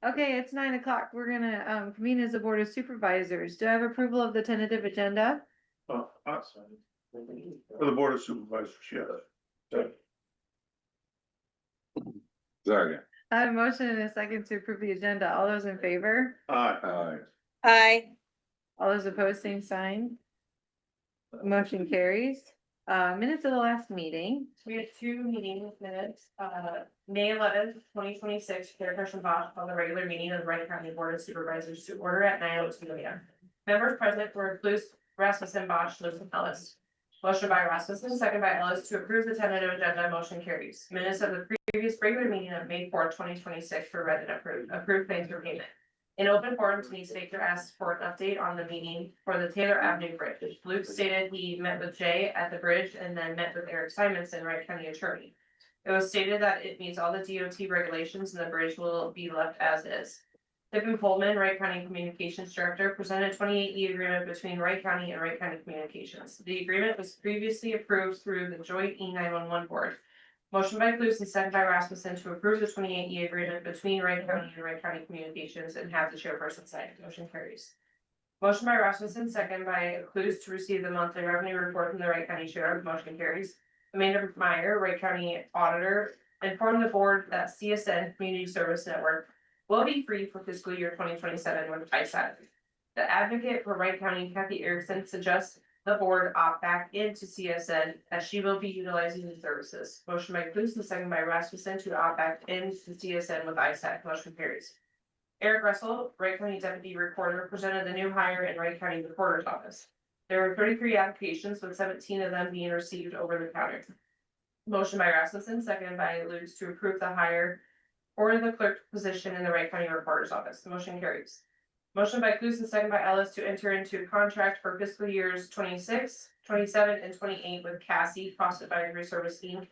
Okay, it's 9 o'clock. We're gonna convene as a board of supervisors. Do I have approval of the tentative agenda? For the board of supervisors, yes. Second. I have a motion and a second to approve the agenda. All those in favor? Aye. Aye. All those opposed, same sign. Motion carries. Minutes of the last meeting. We had two meeting minutes, May 11th, 2026, Chairperson Bosch called the regular meeting of the Wright County Board of Supervisors to order at 9:02 a.m. Members present were Luce, Rasmussen, Bosch, Luce, and Ellis. Motion by Rasmussen, second by Ellis to approve the tentative agenda, motion carries. Minutes of the previous regular meeting of May 4th, 2026 were read and approved. Approved claims for payment. In open forum, Denise Baker asked for an update on the meeting for the Taylor Avenue Bridge. Luke stated he met with Jay at the bridge and then met with Eric Simonson, Wright County Attorney. It was stated that it meets all the DOT regulations and the bridge will be left as is. Tiffin Pullman, Wright County Communications Director, presented 28E agreement between Wright County and Wright County Communications. The agreement was previously approved through the joint E911 board. Motion by Clues and second by Rasmussen to approve the 28E agreement between Wright County and Wright County Communications and have the chairperson sign. Motion carries. Motion by Rasmussen, second by Clues to receive the monthly revenue report from the Wright County Sheriff. Motion carries. Amanda Meyer, Wright County Auditor, informed the board that CSN Community Service Network will be free for fiscal year 2027 with ISAC. The advocate for Wright County, Kathy Erickson, suggests the board opt back into CSN as she will be utilizing the services. Motion by Clues and second by Rasmussen to opt back into CSN with ISAC. Motion carries. Eric Russell, Wright County Deputy Recorder, presented the new hire in Wright County Recorder's Office. There were 33 applications, with 17 of them being received over the counter. Motion by Rasmussen, seconded by Lutz to approve the hire for the clerk position in the Wright County Recorder's Office. The motion carries. Motion by Clues and second by Ellis to enter into a contract for fiscal years 26, 27, and 28 with Cassie Cost Advisory Service Inc.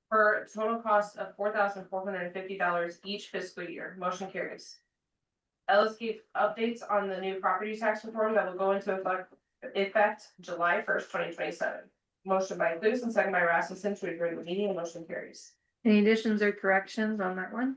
for a total cost of $4,450 each fiscal year. Motion carries. Ellis gave updates on the new property tax reform that will go into effect July 1st, 2027. Motion by Clues and second by Rasmussen to adjourn the meeting. Motion carries. Any additions or corrections on that one?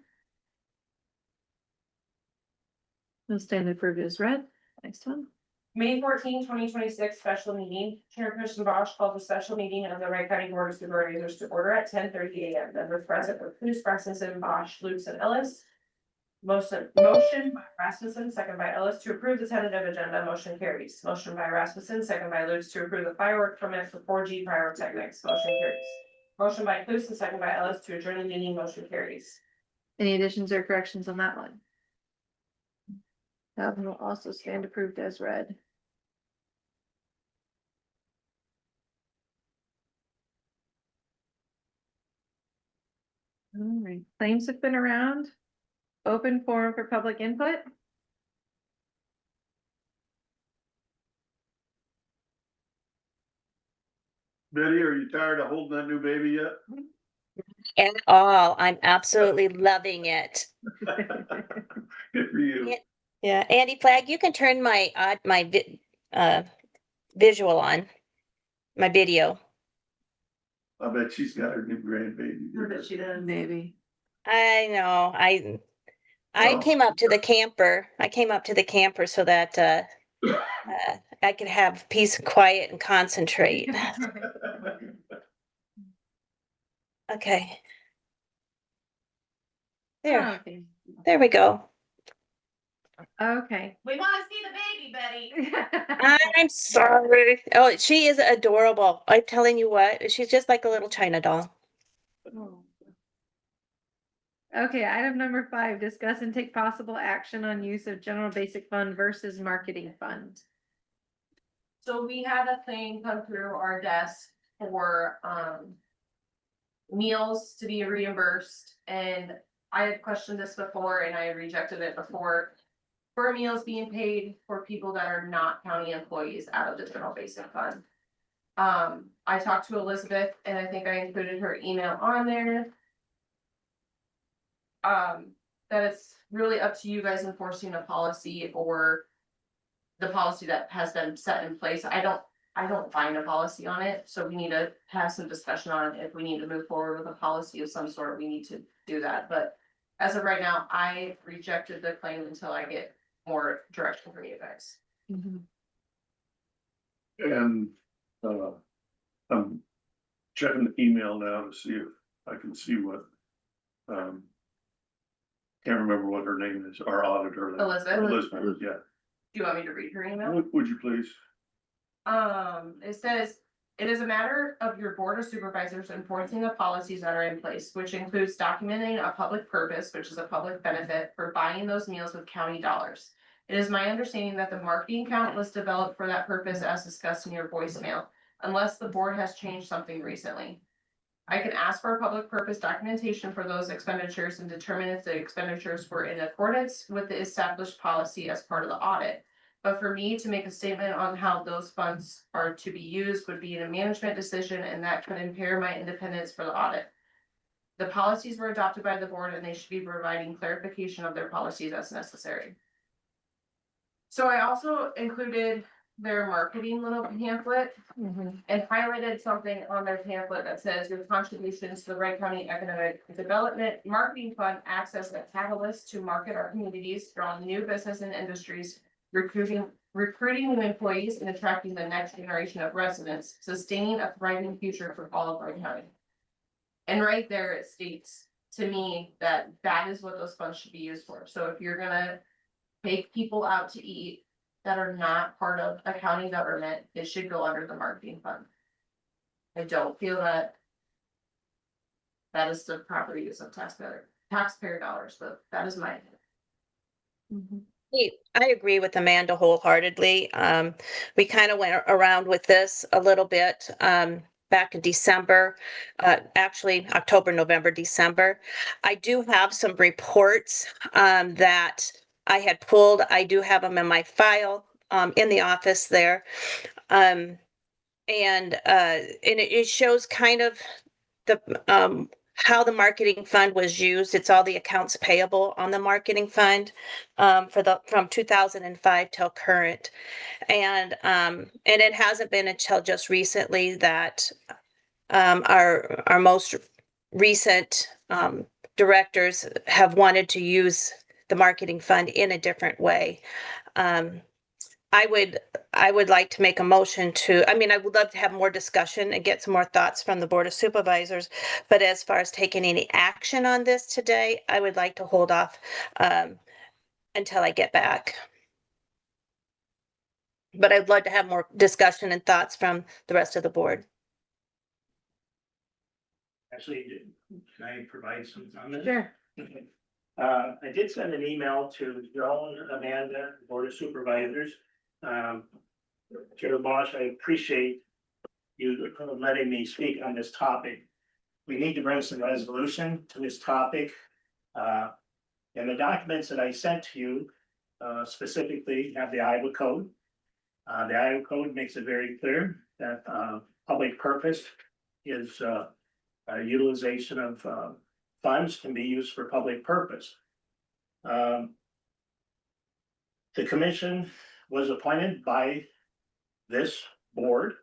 We'll stand approved as read. Next one. May 14, 2026 special meeting. Chairperson Bosch called the special meeting of the Wright County Board of Supervisors to order at 10:30 a.m. Members present were Clues, Rasmussen, Bosch, Luce, and Ellis. Motion by Rasmussen, second by Ellis to approve the tentative agenda. Motion carries. Motion by Rasmussen, second by Luce to approve the firework permit for 4G pyrotechnics. Motion carries. Motion by Clues and second by Ellis to adjourn the meeting. Motion carries. Any additions or corrections on that one? That one will also stand approved as read. All right, claims have been around. Open forum for public input. Betty, are you tired of holding that new baby yet? At all. I'm absolutely loving it. Good for you. Yeah, Andy Flagg, you can turn my visual on, my video. I bet she's got her new grandbaby. She does, maybe. I know. I Oh. came up to the camper. I came up to the camper so that I could have peace and quiet and concentrate. Okay. There. Okay. There we go. Okay. We want to see the baby, Betty. I'm sorry. Oh, she is adorable. I'm telling you what, she's just like a little China doll. Okay, item number 5, discuss and take possible action on use of general basic fund versus marketing fund. So we had a claim come through our desk for meals to be reimbursed, and I had questioned this before and I had rejected it before. For meals being paid for people that are not county employees out of the general basic fund. I talked to Elizabeth and I think I included her email on there. That it's really up to you guys enforcing the policy or the policy that has been set in place. I don't find a policy on it, so we need to have some discussion on it. If we need to move forward with a policy of some sort, we need to do that, but as of right now, I rejected the claim until I get more direction from you guys. And, I'm checking the email now to see if I can see what, can't remember what her name is, our auditor. Elizabeth, Elizabeth, yeah. do you want me to read her email? Would you please? It says, it is a matter of your board of supervisors enforcing the policies that are in place, which includes documenting a public purpose, which is a public benefit for buying those meals with county dollars. It is my understanding that the marketing count was developed for that purpose as discussed in your voicemail, unless the board has changed something recently. I can ask for public purpose documentation for those expenditures and determine if the expenditures were in accordance with the established policy as part of the audit. But for me to make a statement on how those funds are to be used would be a management decision, and that could impair my independence for the audit. The policies were adopted by the board and they should be providing clarification of their policies as necessary. So I also included their marketing little pamphlet and highlighted something on their pamphlet that says your contributions to the Wright County Economic Development Marketing Fund acts as a catalyst to market our communities, drawing new business and industries, recruiting new employees, and attracting the next generation of residents, sustaining a thriving future for all of Wright County. And right there, it states to me that that is what those funds should be used for. So if you're gonna take people out to eat that are not part of a county government, it should go under the marketing fund. I don't feel that that is the proper use of taxpayer dollars, but that is my. I agree with Amanda wholeheartedly. We kind of went around with this a little bit, back in December, actually October, November, December. I do have some reports, that I had pulled. I do have them in my file, in the office there. And it shows kind of the, how the marketing fund was used. It's all the accounts payable on the marketing fund, from 2005 till current. And it hasn't been until just recently that, our most recent, directors have wanted to use the marketing fund in a different way. I would like to make a motion to, I mean, I would love to have more discussion and get some more thoughts from the Board of Supervisors. But as far as taking any action on this today, I would like to hold off, until I get back. But I'd love to have more discussion and thoughts from the rest of the board. Actually, can I provide some comments? Sure. Okay. I did send an email to Joan, Amanda, Board of Supervisors. Chair Bosch, I appreciate you letting me speak on this topic. We need to bring some resolution to this topic. And the documents that I sent to you, specifically have the Iowa Code. The Iowa Code makes it very clear that, public purpose is, utilization of, funds can be used for public purpose. The commission was appointed by this board.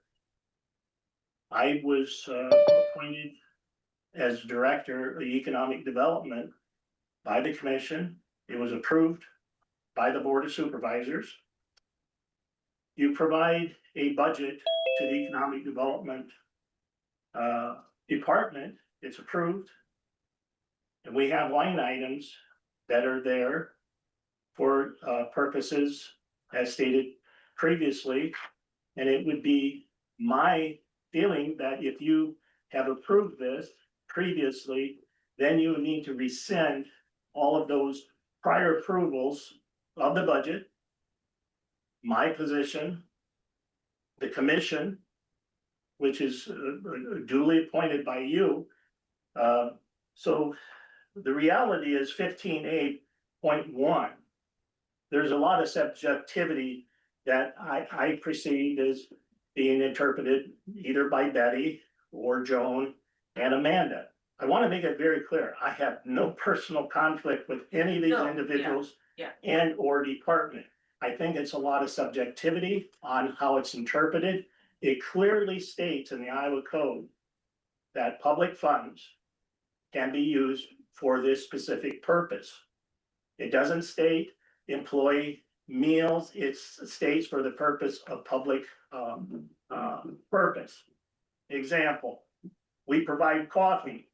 I was appointed as director of economic development by the commission. It was approved by the Board of Supervisors. You provide a budget to the economic development department. It's approved. And we have line items that are there for purposes as stated previously. And it would be my feeling that if you have approved this previously, then you need to rescind all of those prior approvals of the budget, my position, the commission, which is duly appointed by you. So the reality is 15A.1. There's a lot of subjectivity that I perceive as being interpreted either by Betty or Joan and Amanda. I want to make it very clear. I have no personal conflict with any of these No, yeah, individuals yeah. and or department. I think it's a lot of subjectivity on how it's interpreted. It clearly states in the Iowa Code that public funds can be used for this specific purpose. It doesn't state employee meals, it states for the purpose of public purpose. Example, we provide coffee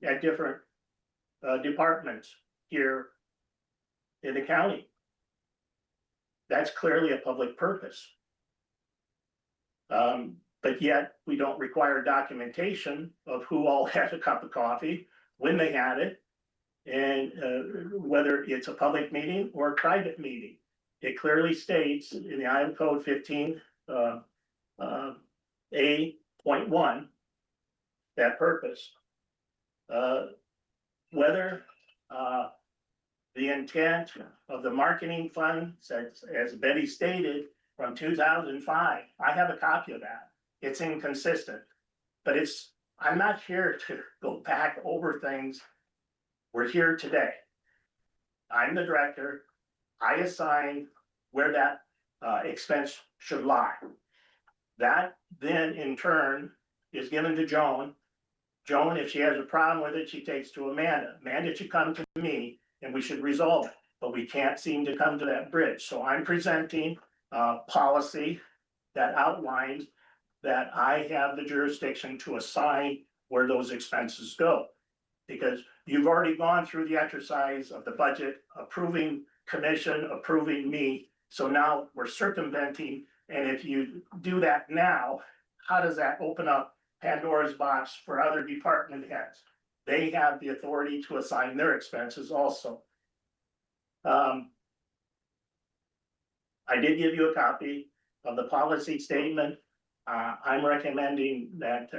at different departments here in the county. That's clearly a public purpose. But yet we don't require documentation of who all had a cup of coffee, when they had it, and whether it's a public meeting or a private meeting. It clearly states in the Iowa Code 15 A.1 that purpose. Whether the intent of the marketing fund, as Betty stated, from 2005, I have a copy of that. It's inconsistent, but I'm not here to go back over things. We're here today. I'm the director. I assign where that expense should lie. That then in turn is given to Joan. Joan, if she has a problem with it, she takes to Amanda. Amanda should come to me and we should resolve it, but we can't seem to come to that bridge. So I'm presenting a policy that outlines that I have the jurisdiction to assign where those expenses go. Because you've already gone through the exercise of the budget, approving commission, approving me. So now we're circumventing. And if you do that now, how does that open up Pandora's box for other department heads? They have the authority to assign their expenses also. I did give you a copy of the policy statement. I'm recommending that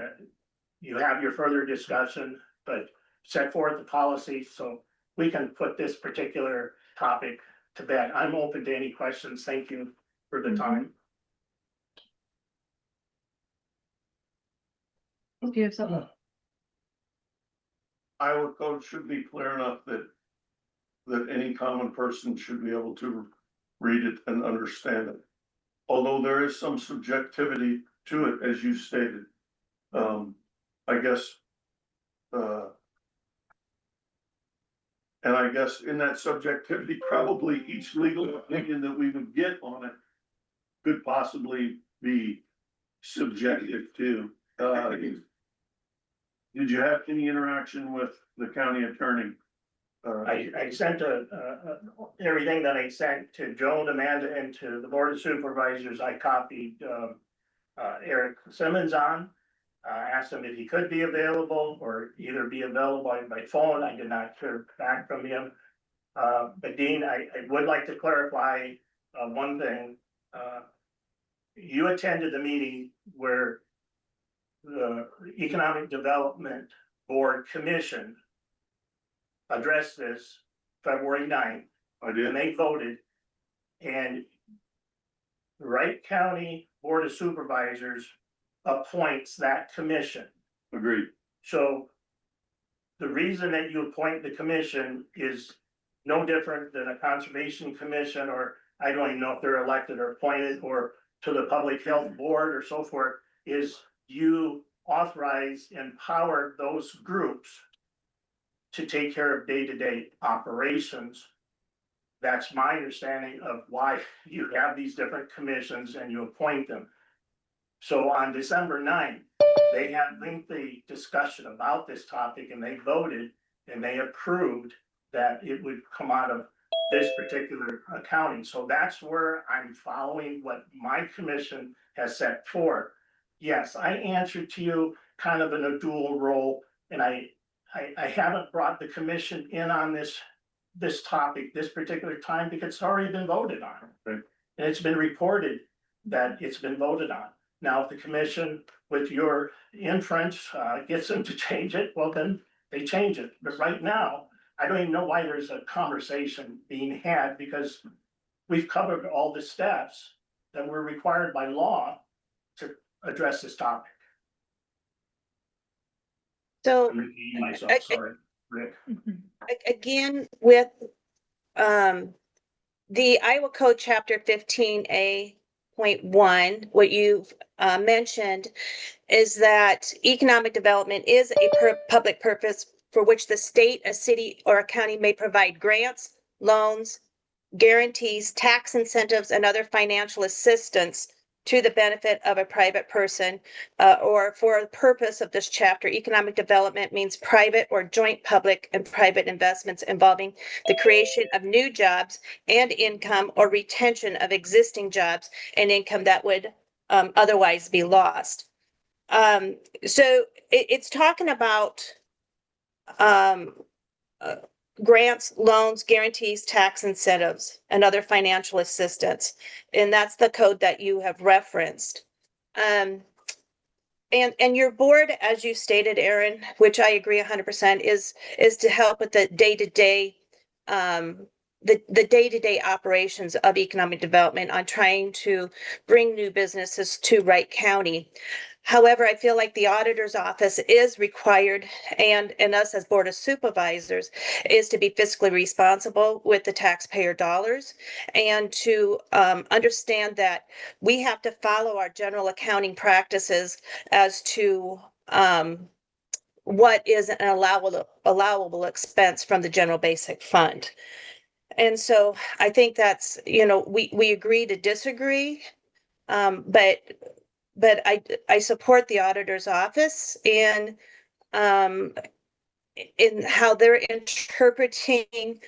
you have your further discussion, but set forth the policy so we can put this particular topic to bed. I'm open to any questions. Thank you for the time. Do you have something? Iowa code should be clear enough that any common person should be able to read it and understand it. Although there is some subjectivity to it, as you stated. I guess, and I guess in that subjectivity, probably each legal opinion that we would get on it could possibly be subjective too. Did you have any interaction with the county attorney? I sent everything that I sent to Joan, Amanda, and to the Board of Supervisors. I copied Eric Simmons on, asked him if he could be available or either be available by phone. I did not hear back from him. But Dean, I would like to clarify one thing. You attended the meeting where the Economic Development Board Commission addressed this February 9th. I did. And they voted, and the Wright County Board of Supervisors appoints that commission. Agreed. So the reason that you appoint the commission is no different than a conservation commission, or I don't even know if they're elected or appointed, or to the public health board or so forth, is you authorize, empower those groups to take care of day-to-day operations. That's my understanding of why you have these different commissions and you appoint them. So on December 9th, they had lengthy discussion about this topic and they voted and they approved that it would come out of this particular accounting. So that's where I'm following what my commission has set forth. Yes, I answered to you kind of in a dual role, and I haven't brought the commission in on this topic, this particular time, because it's already been voted on. Right. And it's been reported that it's been voted on. Now, if the commission, with your inference, gets them to change it, well, then they change it. But right now, I don't even know why there's a conversation being had, because we've covered all the steps that were required by law to address this topic. So I'm repeating myself, sorry, Rick. again, with the Iowa Code Chapter 15A.1, what you've mentioned is that economic development is a public purpose for which the state, a city, or a county may provide grants, loans, guarantees, tax incentives, and other financial assistance to the benefit of a private person, or for the purpose of this chapter, economic development means private or joint public and private investments involving the creation of new jobs and income or retention of existing jobs and income that would otherwise be lost. So it's talking about um, uh, grants, loans, guarantees, tax incentives, and other financial assistance. And that's the code that you have referenced. And your board, as you stated, Aaron, which I agree 100%, is to help with the day-to-day the day-to-day operations of economic development on trying to bring new businesses to Wright County. However, I feel like the auditor's office is required, and us as Board of Supervisors, is to be fiscally responsible with the taxpayer dollars and to understand that we have to follow our general accounting practices as to what is an allowable expense from the general basic fund. And so I think that's, we agree to disagree, but I support the auditor's office in how they're interpreting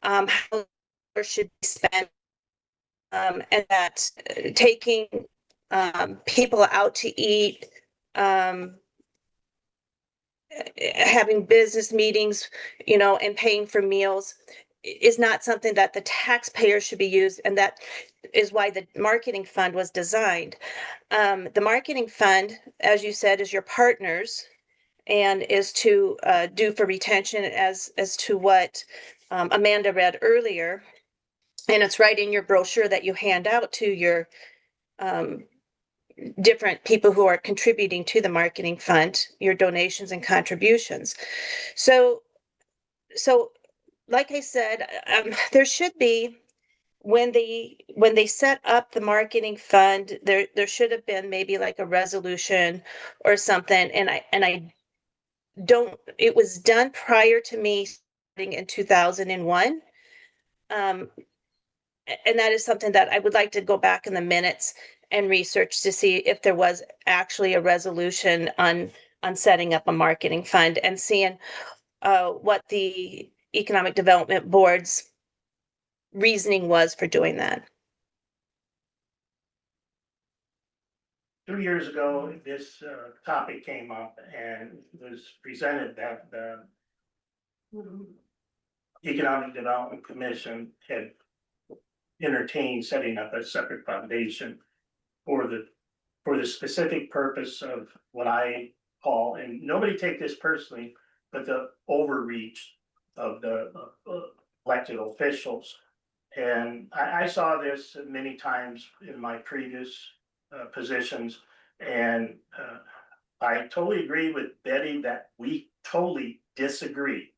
how it should be spent, and that taking people out to eat, having business meetings, and paying for meals is not something that the taxpayer should be used, and that is why the marketing fund was designed. The marketing fund, as you said, is your partners and is to do for retention as to what Amanda read earlier. And it's right in your brochure that you hand out to your different people who are contributing to the marketing fund, your donations and contributions. So like I said, there should be, when they set up the marketing fund, there should have been maybe like a resolution or something. And I don't, it was done prior to me starting in 2001. And that is something that I would like to go back in the minutes and research to see if there was actually a resolution on setting up a marketing fund, and seeing what the Economic Development Board's reasoning was for doing that. 2 years ago, this topic came up and was presented that the Economic Development Commission had entertained setting up a separate foundation for the specific purpose of what I call, and nobody take this personally, but the overreach of the elected officials. And I saw this many times in my previous positions, and I totally agree with Betty that we totally disagree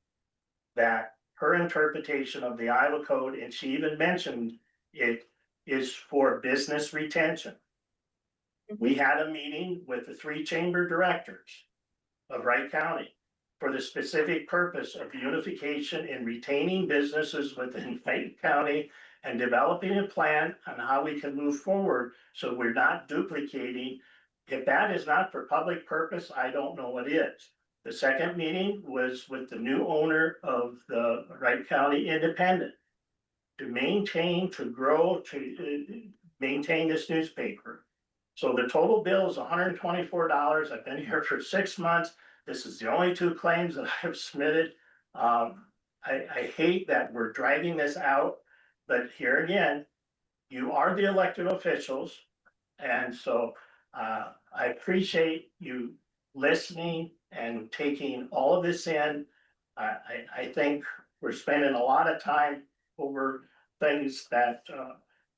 that her interpretation of the Iowa code, and she even mentioned it, is for business retention. We had a meeting with the 3 chamber directors of Wright County for the specific purpose of unification and retaining businesses within Wright County and developing a plan on how we can move forward so we're not duplicating. If that is not for public purpose, I don't know what is. The second meeting was with the new owner of the Wright County Independent to maintain, to grow, to maintain this newspaper. So the total bill is $124. I've been here for 6 months. This is the only 2 claims that I have submitted. I hate that we're dragging this out, but here again, you are the elected officials. And so I appreciate you listening and taking all of this in. I think we're spending a lot of time over things that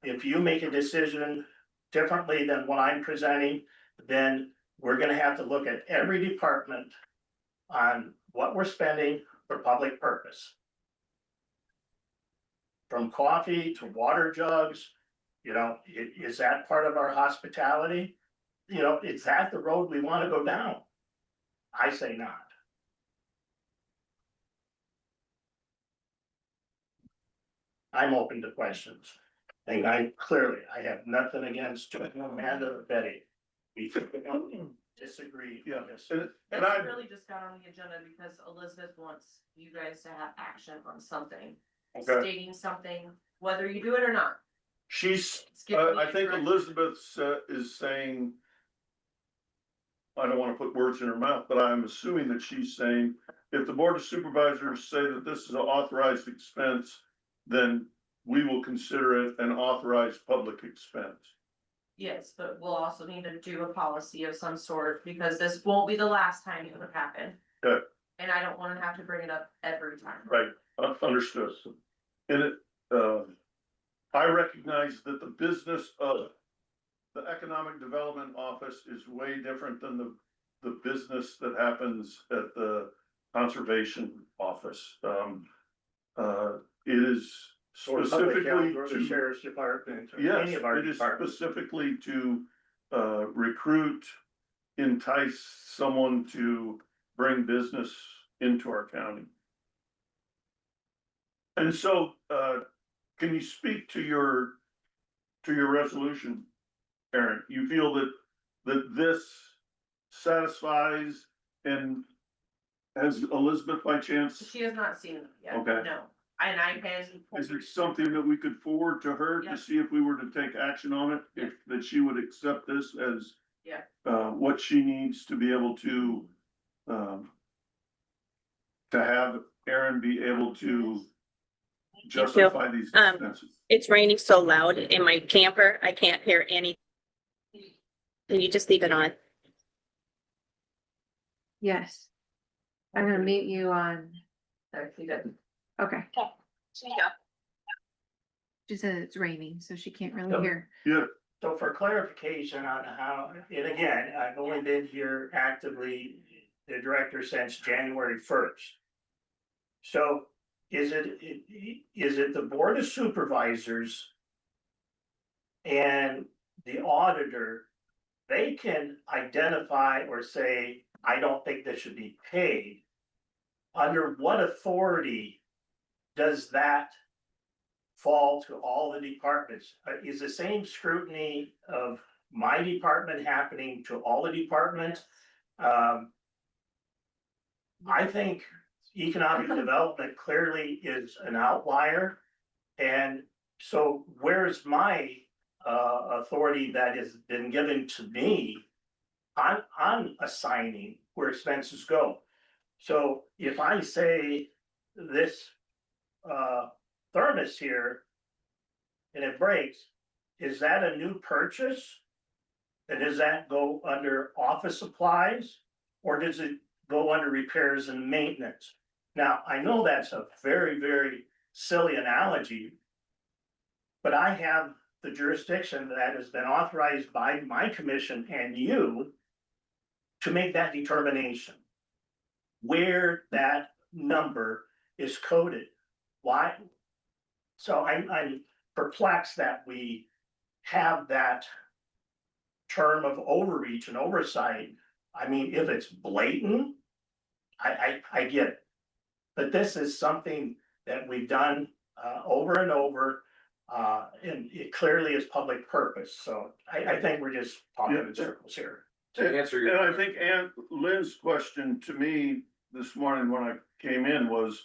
if you make a decision differently than what I'm presenting, then we're gonna have to look at every department on what we're spending for public purpose. From coffee to water jugs, is that part of our hospitality? Is that the road we wanna go down? I say not. I'm open to questions. And I have nothing against Amanda or Betty. We disagree Yeah, on this. and This I, really just got on the agenda because Elizabeth wants you guys to have action on something. okay, Stating something, whether you do it or not. she's, It's giving me I think direction. Elizabeth is saying, I don't wanna put words in her mouth, but I'm assuming that she's saying, if the board of supervisors say that this is an authorized expense, then we will consider it an authorized public expense. Yes, but we'll also need to do a policy of some sort, because this won't be the last time it would happen. Okay. And I don't wanna have to bring it up every time. Right, understood. And it, I recognize that the business of the Economic Development Office is way different than the business that happens at the Conservation Office. It is Or public specifically health or the to, sheriff's department or yes, any of our it is departments. specifically to, recruit, entice someone to bring business into our county. And so, can you speak to your resolution, Aaron? You feel that this satisfies, and has Elizabeth by chance? She has not seen it yet. Okay. No, and I can. Is it something that we could forward to her Yeah. to see if we were to take action on it? If, that she would accept this as Yeah. What she needs to be able to have Aaron be able to justify these expenses? It's raining so loud in my camper, I can't hear any. Can you just leave it on? Yes. I'm gonna mute you on, There, you did. okay. There you go. She said it's raining, so she can't really Yep. hear. Yeah, So for clarification on how, and again, I've only been here actively, the director since January first. So is it the board of supervisors and the auditor, they can identify or say, I don't think this should be paid. Under what authority does that fall to all the departments? Is the same scrutiny of my department happening to all the departments? I think economic development clearly is an outlier. And so where's my authority that has been given to me on assigning where expenses go? So if I say this thermos here and it breaks, is that a new purchase? And does that go under office supplies, or does it go under repairs and maintenance? Now, I know that's a very, very silly analogy, but I have the jurisdiction that has been authorized by my commission and you to make that determination, where that number is coded. Why? So I'm perplexed that we have that term of overreach and oversight. I mean, if it's blatant, I get it. But this is something that we've done over and over, and it clearly is public purpose. So I think we're just talking in circles here. To answer your. and I think Lynn's question to me this morning when I came in was,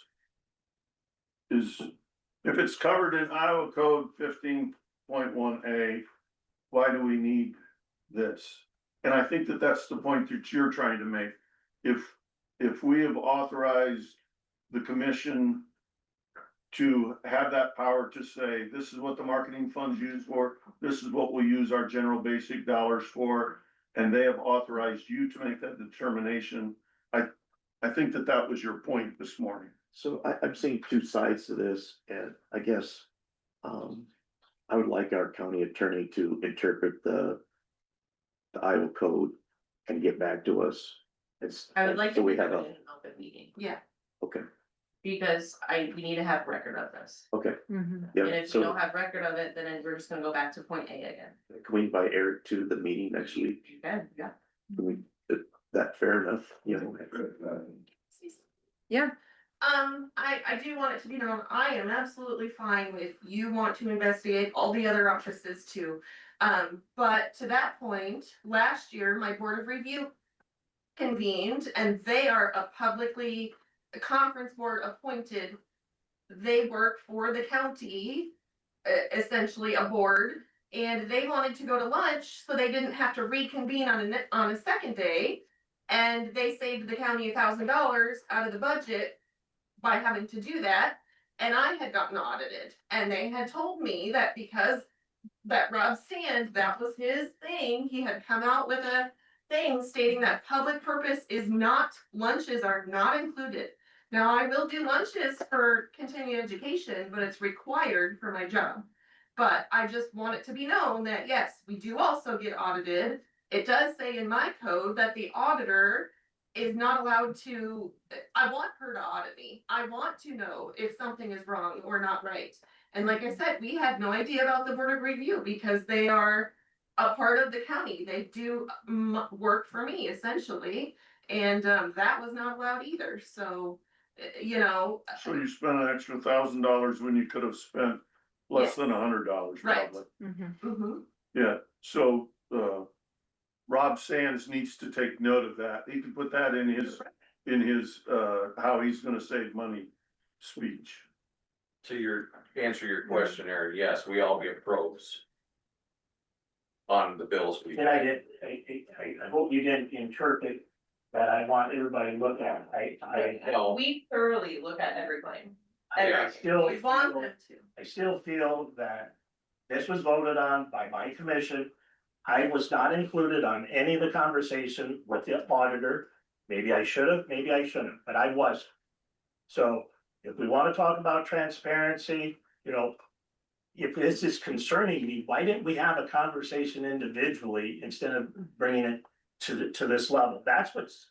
is if it's covered in Iowa Code 15.1A, why do we need this? And I think that that's the point that you're trying to make. If we have authorized the commission to have that power to say, this is what the marketing funds used for, this is what we use our general basic dollars for, and they have authorized you to make that determination, I think that that was your point this morning. So I'm seeing two sides to this, and I guess, I would like our county attorney to interpret the Iowa code and get back to us. I would like So to we do it have in a, an open meeting. Yeah. okay, Because we need to have record of this. okay, Mhm. yeah, And if we so don't have record of it, then we're just gonna go back to point A again. can we invite Eric to the meeting next week? Okay, yeah. Can we, is that fair enough, you know? Yeah, I do want it to be known, I am absolutely fine with you want to investigate all the other offices too. But to that point, last year, my board of review convened and they are a publicly, a conference board appointed. They work for the county, essentially a board, and they wanted to go to lunch, so they didn't have to reconvene on a second day. And they saved the county $1,000 out of the budget by having to do that. And I had gotten audited and they had told me that because that Rob Sand, that was his thing, he had come out with a thing stating that public purpose is not, lunches are not included. Now, I will do lunches for continuing education, but it's required for my job. But I just want it to be known that yes, we do also get audited. It does say in my code that the auditor is not allowed to, I want her to audit me. I want to know if something is wrong or not right. And like I said, we had no idea about the board of review because they are a part of the county. They do work for me essentially. And that was not allowed either. So, you know. So you spent an extra $1,000 when you could have spent less Yes. than $100 Right. probably. Mhm. Yeah, so, Rob Sands needs to take note of that. He can put that in his, how he's gonna save money speech. To answer your question, Aaron, yes, we all get pros. On the bills we. And I hope you didn't interpret that I want everybody to look at, No, We thoroughly look at every claim. Yeah. We want them to. I still feel that this was voted on by my commission. I was not included on any of the conversation with the auditor. Maybe I should have, maybe I shouldn't, but I wasn't. So if we want to talk about transparency, you know, if this is concerning me, why didn't we have a conversation individually instead of bringing it to this level? That's what's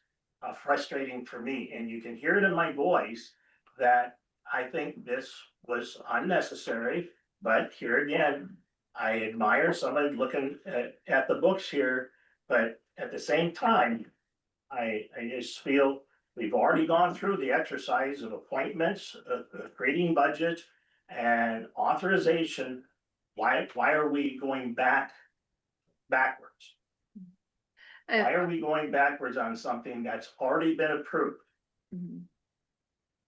frustrating for me, and you can hear it in my voice that I think this was unnecessary, but here again, I admire somebody looking at the books here, but at the same time, I just feel we've already gone through the exercise of appointments, creating budget and authorization. Why are we going backwards? Why are we going backwards on something that's already been approved?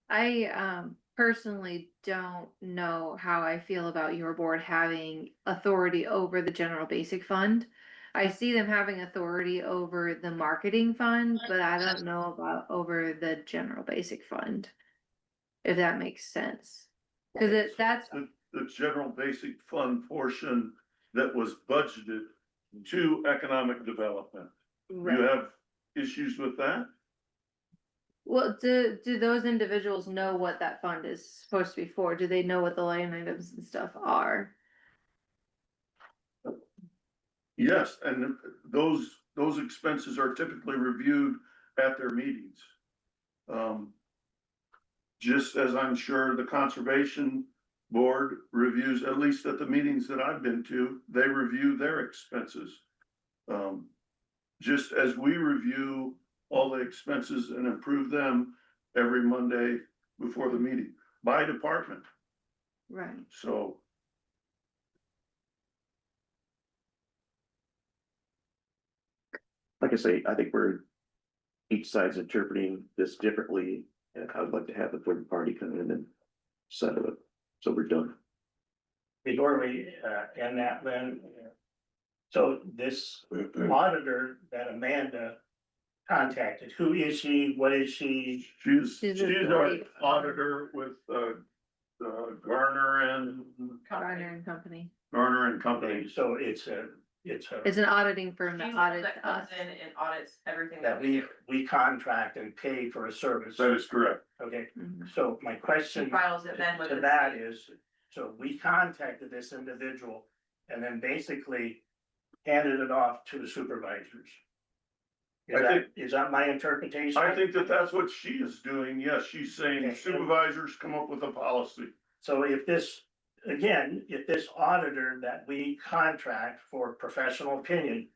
I personally don't know how I feel about your board having authority over the general basic fund. I see them having authority over the marketing fund, but I don't know about over the general basic fund. If that makes sense. Cause that's, The general basic fund portion that was budgeted to economic development. You have issues with that? well, do those individuals know what that fund is supposed to be for? Do they know what the line items and stuff are? Yes, and those expenses are typically reviewed at their meetings. Just as I'm sure the conservation board reviews, at least at the meetings that I've been to, they review their expenses. Just as we review all the expenses and approve them every Monday before the meeting by department, Right. so. Like I say, I think each side's interpreting this differently, and I would like to have the third party come in and settle it, so we're done. Before we end that, then, so this auditor that Amanda contacted, who is she, what is she? She's She's a our great auditor with, Garner and Garner and Company. Company. So it's It's an auditing firm that She's the one audits that comes us. in and audits everything that we contract and pay for a service. That is correct. Okay, Mhm. so my She question files it then with to the that state. is, so we contacted this individual and then basically handed it off to the supervisors. Is that my interpretation? I think that that's what she is doing. Yes, she's saying Okay. supervisors come up with a policy. So if this, again, if this auditor that we contract for professional opinion,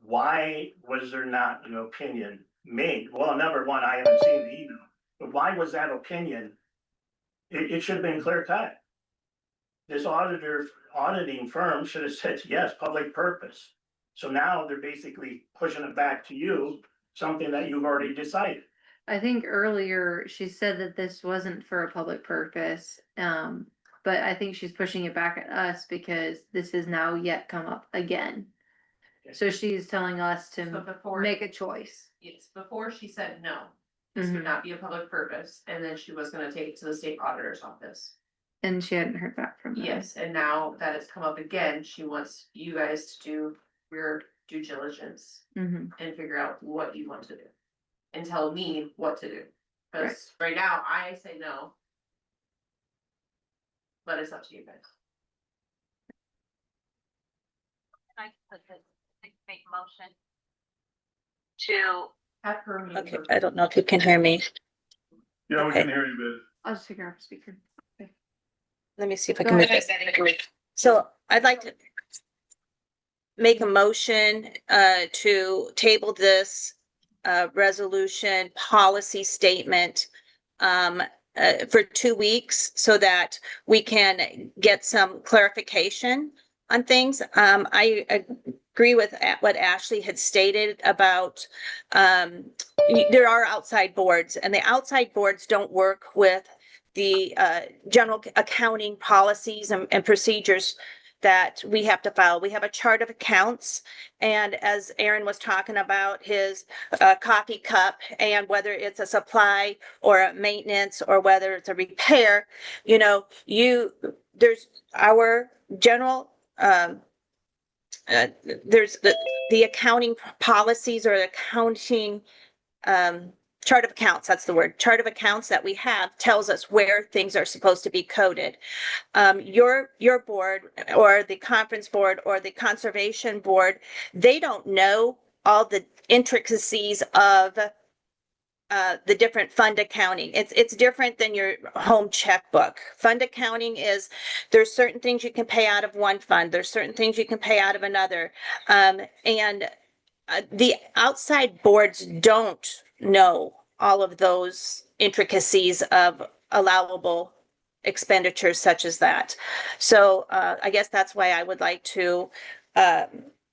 why was there not an opinion made? Well, number one, I haven't seen the email. But why was that opinion? It should have been clear cut. This auditing firm should have said, yes, public purpose. So now they're basically pushing it back to you, something that you've already decided. I think earlier she said that this wasn't for a public purpose. But I think she's pushing it back at us because this has now yet come up again. So she's telling us So to before, make a choice. yes, before she said no, this would Mhm. not be a public purpose, and then she was gonna take it to the state auditor's office. And she hadn't heard back from them. Yes, and now that it's come up again, she wants you guys to do your due diligence Hmm. and figure out what you want to do. And tell me what to do, cause right now, I say no. But it's up to you guys. I put this, make motion to. Have her. meet Okay, her. I don't know if you can hear me. Yeah, we Okay. can hear you, Biz. I'll just figure out the speaker. Let me see if I Go can move ahead. this. So I'd like to make a motion to table this resolution policy statement for 2 weeks so that we can get some clarification on things. I agree with what Ashley had stated about there are outside boards, and the outside boards don't work with the general accounting policies and procedures that we have to follow. We have a chart of accounts, and as Aaron was talking about his coffee cup, and whether it's a supply or a maintenance or whether it's a repair, you know, there's our general there's the accounting policies or accounting chart of accounts, that's the word, chart of accounts that we have tells us where things are supposed to be coded. Your board or the conference board or the conservation board, they don't know all the intricacies of the different fund accounting. It's different than your home checkbook. Fund accounting is, there's certain things you can pay out of one fund. There's certain things you can pay out of another. And the outside boards don't know all of those intricacies of allowable expenditures such as that. So I guess that's why I would like to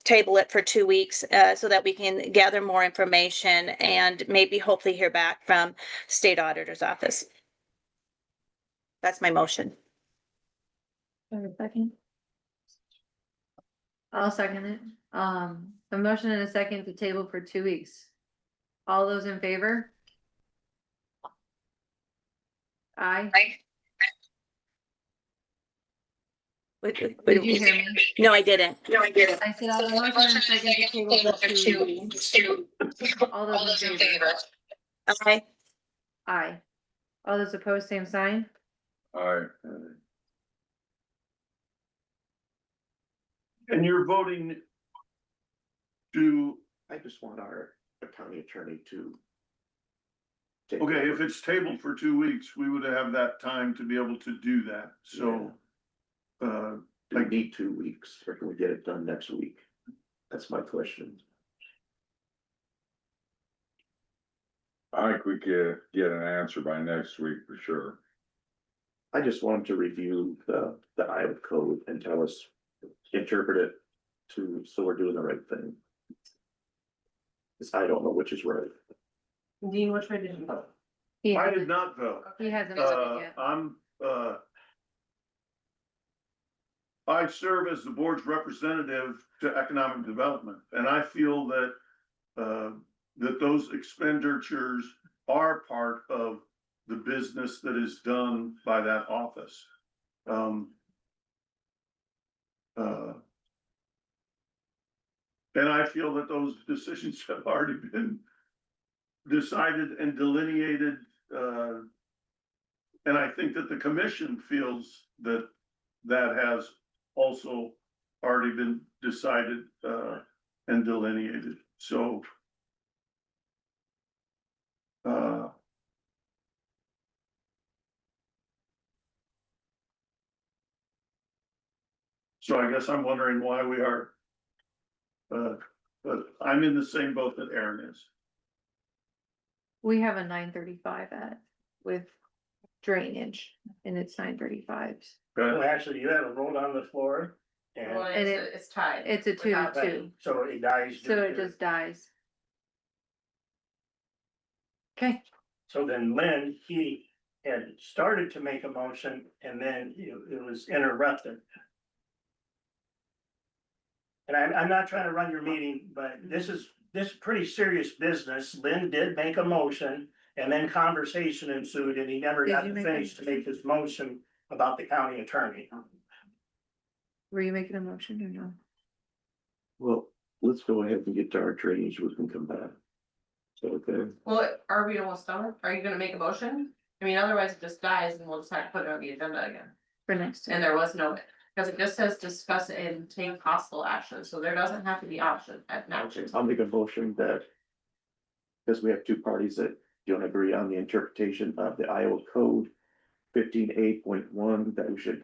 table it for 2 weeks so that we can gather more information and maybe hopefully hear back from state auditor's office. That's my motion. Second. I'll second it. A motion and a second to table for 2 weeks. All those in favor? Aye. Did you hear me? No, I didn't. I said I have a motion and a second to table for 2 weeks. All those in favor? Aye. Aye. All those opposed, same sign? Alright. And you're voting to, I just want our county attorney to. okay, if it's tabled for 2 weeks, we would have that time to be able to do that, so. Do we need 2 weeks, or can we get it done next week? That's my question. I think we could get an answer by next week for sure. I just want him to review the Iowa code and tell us, interpret it so we're doing the right thing. Cause I don't know which is right. Dean, which way did you vote? He I hasn't, did not vote. he hasn't voted yet. I serve as the board's representative to economic development, and I feel that, that those expenditures are part of the business that is done by that office. And I feel that those decisions have already been decided and delineated, and I think that the commission feels that that has also already been decided, and delineated, so. So I guess I'm wondering why we are. But I'm in the same boat that Aaron is. We have a 9:35 at with drainage and it's 9:35. Well, actually, you have a vote on the floor Well, and it's tied. It's a Without 2-2, so it dies. due so it to- just dies. Okay, So then Lynn, he had started to make a motion and then it was interrupted. And I'm not trying to run your meeting, but this is pretty serious business. Lynn did make a motion and then conversation ensued and he never Did got you to make finish to make his motion about the county attorney. were you making a motion or no? Well, let's go ahead and get to our drainage, we can come back. So, okay, Well, are we almost done? Are you gonna make a motion? I mean, otherwise it just dies and we'll just have to put it on the agenda again. For next And time, there was no, because it just says discuss and take possible action, so there doesn't have to be option at action. I'll make a motion that. Because we have two parties that don't agree on the interpretation of the Iowa Code 15A.1, that we should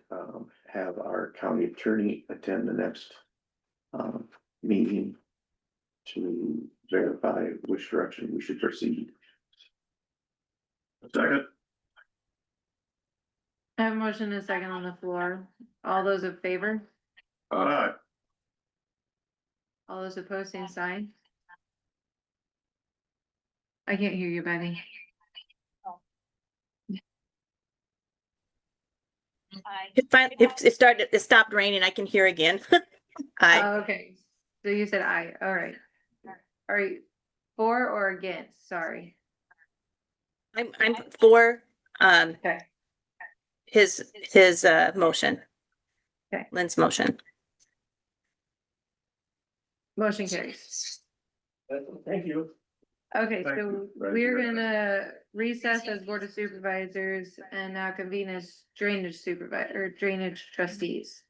have our county attorney attend the next meeting to verify which direction we should proceed. Second, I have a motion and a second on the floor. All those in favor? aye. All those opposed, same sign. I can't hear you, Betty. It stopped raining, I can hear again. Aye. Okay, so you said aye, all right. Are you for or against? Sorry. I'm for, Okay, his, motion. Okay. Lynn's motion. motion carries. Thank you. Okay, Thank so you. Thank we're you. gonna recess as Board of Supervisors and now convene as drainage supervisor, or drainage trustees.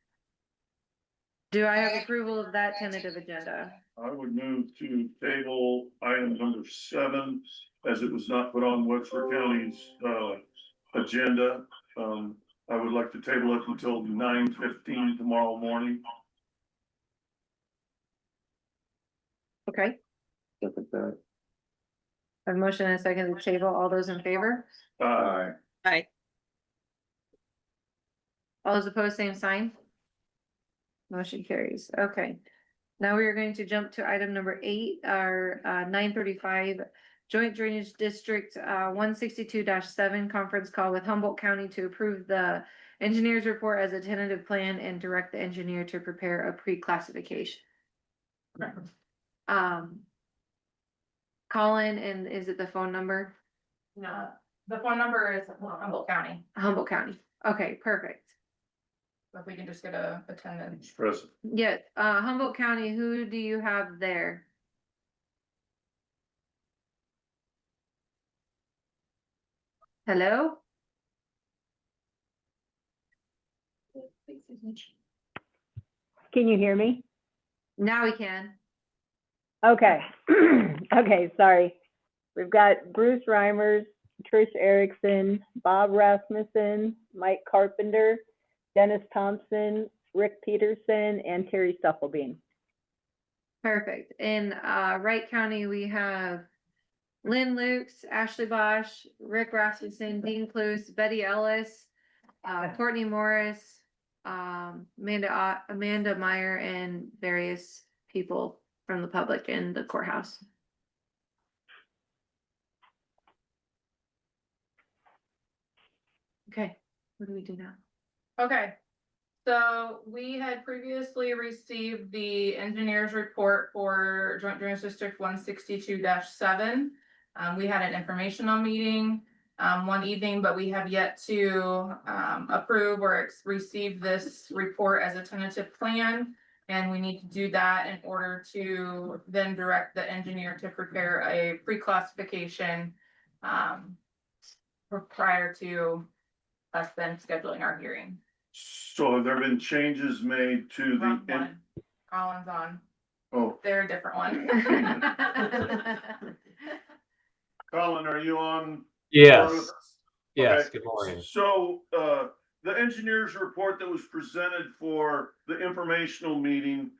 Do I have approval of that tentative agenda? I would move to table item number 7, as it was not put on Webster County's agenda. I would like to table it until 9:15 tomorrow morning. Okay, Look at that. a motion and a second to table. All those in favor? Aye. Aye. All those opposed, same sign. Motion carries. Okay. Now we are going to jump to item number 8, our 9:35 Joint Drainage District 162-7 conference call with Humboldt County to approve the engineer's report as a tentative plan and direct the engineer to prepare a pre-classification. Colin, and is it the phone number? No, the phone number is Humboldt County, Humboldt County. Okay, perfect. if we can just get a attendance. Mr. President. Yeah, Humboldt County, who do you have there? Hello? Can you hear me? Now we can. Okay. Okay, sorry. We've got Bruce Reimers, Trish Erickson, Bob Rasmussen, Mike Carpenter, Dennis Thompson, Rick Peterson, and Terry Stufflebeam. Perfect. In Wright County, we have Lynn Lukes, Ashley Bosch, Rick Rasmussen, Dean Cluse, Betty Ellis, Courtney Morris, Amanda Meyer, and various people from the public in the courthouse. Okay, what do we do now? Okay, so we had previously received the engineer's report for Joint Drainage District 162-7. We had an informational meeting one evening, but we have yet to approve or receive this report as a tentative plan. And we need to do that in order to then direct the engineer to prepare a pre-classification prior to us then scheduling our hearing. So have there been changes made to Wrong the? one. Colin's on. Oh, They're a different one. Colin, are you on? Yes, yes, Okay. good morning. So, the engineer's report that was presented for the informational meeting,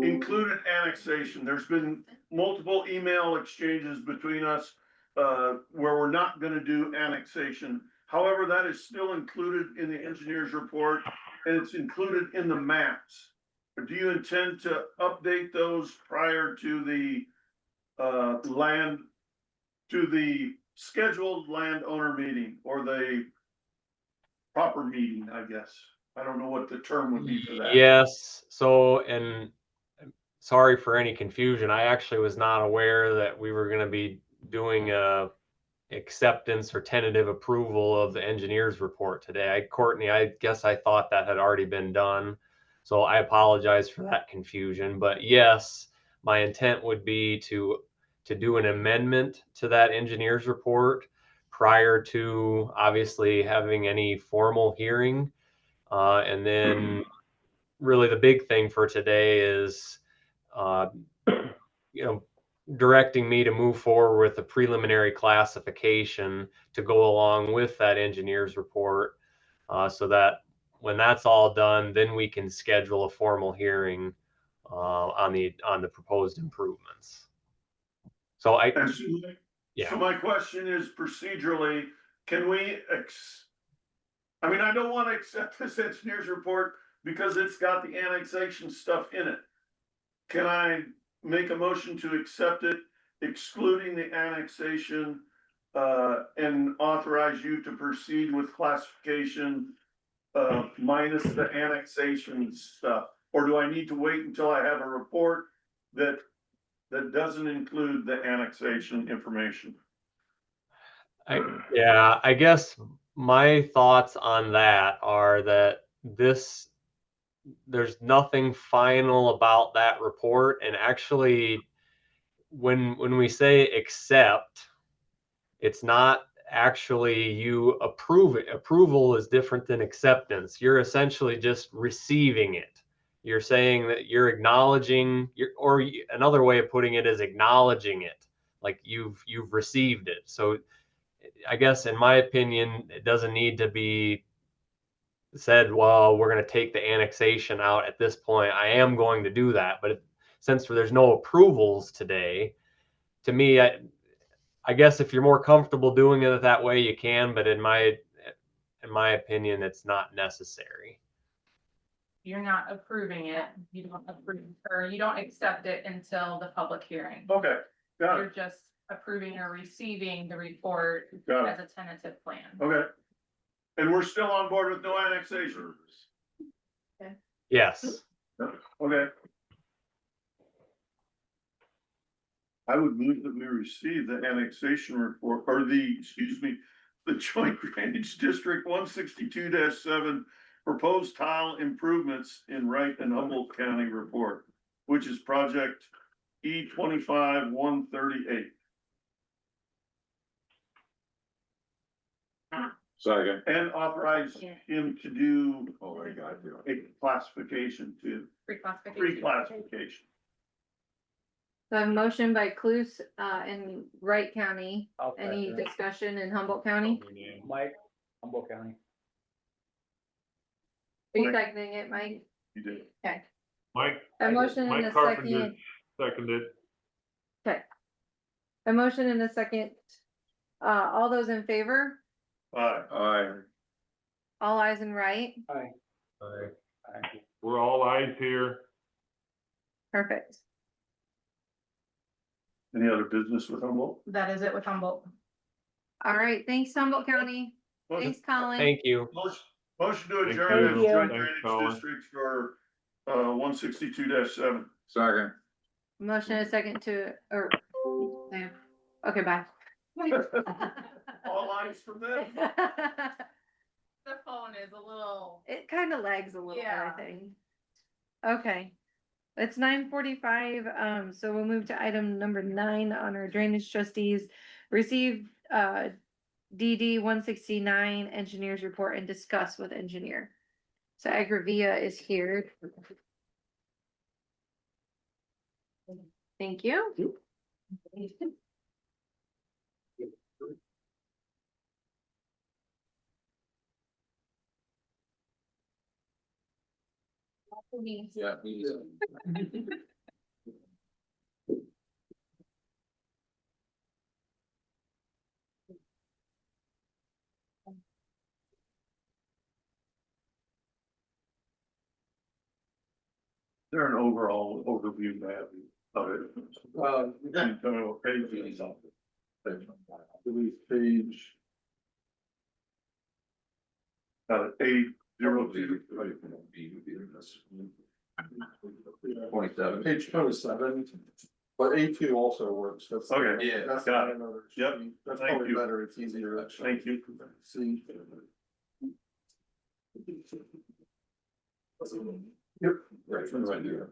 included annexation. There's been multiple email exchanges between us. where we're not gonna do annexation. However, that is still included in the engineer's report and it's included in the maps. Do you intend to update those prior to the, to the scheduled landowner meeting or the proper meeting, I guess? I don't know what the term would be for that. Yes, so, and sorry for any confusion. I actually was not aware that we were gonna be doing a acceptance or tentative approval of the engineer's report today. Courtney, I guess I thought that had already been done. So I apologize for that confusion, but yes, my intent would be to do an amendment to that engineer's report prior to obviously having any formal hearing. And then really the big thing for today is, you know, directing me to move forward with a preliminary classification to go along with that engineer's report, so that when that's all done, then we can schedule a formal hearing on the proposed improvements. So And so, yeah. so my question is procedurally, can we I mean, I don't wanna accept this engineer's report because it's got the annexation stuff in it. Can I make a motion to accept it, excluding the annexation, and authorize you to proceed with classification, minus the annexation stuff? Or do I need to wait until I have a report that doesn't include the annexation information? I guess my thoughts on that are that there's nothing final about that report, and actually when we say accept, it's not actually you approve it. Approval is different than acceptance. You're essentially just receiving it. You're saying that you're acknowledging or another way of putting it is acknowledging it, like you've received it. So I guess in my opinion, it doesn't need to be said, well, we're going to take the annexation out at this point. I am going to do that, but since there's no approvals today, to me, I guess if you're more comfortable doing it that way, you can, but in my opinion, it's not necessary. You're not approving it, you don't approve, or you don't accept it until the public hearing. Okay, got You're it, just approving or receiving the report got as it, a tentative plan. okay. And we're still on board with no annexation? Yes. Okay. I would move that we receive the annexation report, or the Joint Drainage District 162-7 proposed tile improvements in Wright and Humboldt County report, which is project E25-138. Second. And authorize him to do Oh, I got you. a classification too, Pre-classification. pre-classification. So I have a motion by Cluse, in Wright County. I'll Any second it. discussion in Humboldt County? Mike, Humboldt County. Are you seconding it, Mike? You did. Okay. Mike, A motion and a Mike Carpenter second. seconded. Okay. A motion and a second. All those in favor? Aye. All eyes in right? We're all eyes here. Perfect. Any other business with Humboldt? That is it with Humboldt. All right, thanks Humboldt County. Thanks, Colin. Thank you. Motion to Thank adjourn you. as Joint Thanks, Drainage Colin. District for 162-7. Second. Motion and a second to, or, okay, bye. All eyes from them. The phone is a little. It kind of lags a little bit, I Yeah. think. Okay. It's 9:45, so we'll move to item number 9 on our drainage trustees. Receive, DD 169 engineer's report and discuss with engineer. So Agravia is here. Thank you. Yeah. there an overall overview map of it? You tell me what page it is on. Page. A02. 27. Page 27, but A2 also works. That's. Okay. Yeah, That's got it. another Yep. sheet. That's Thank probably you. better, it's easier to actually Thank you. see. Yep. Right there.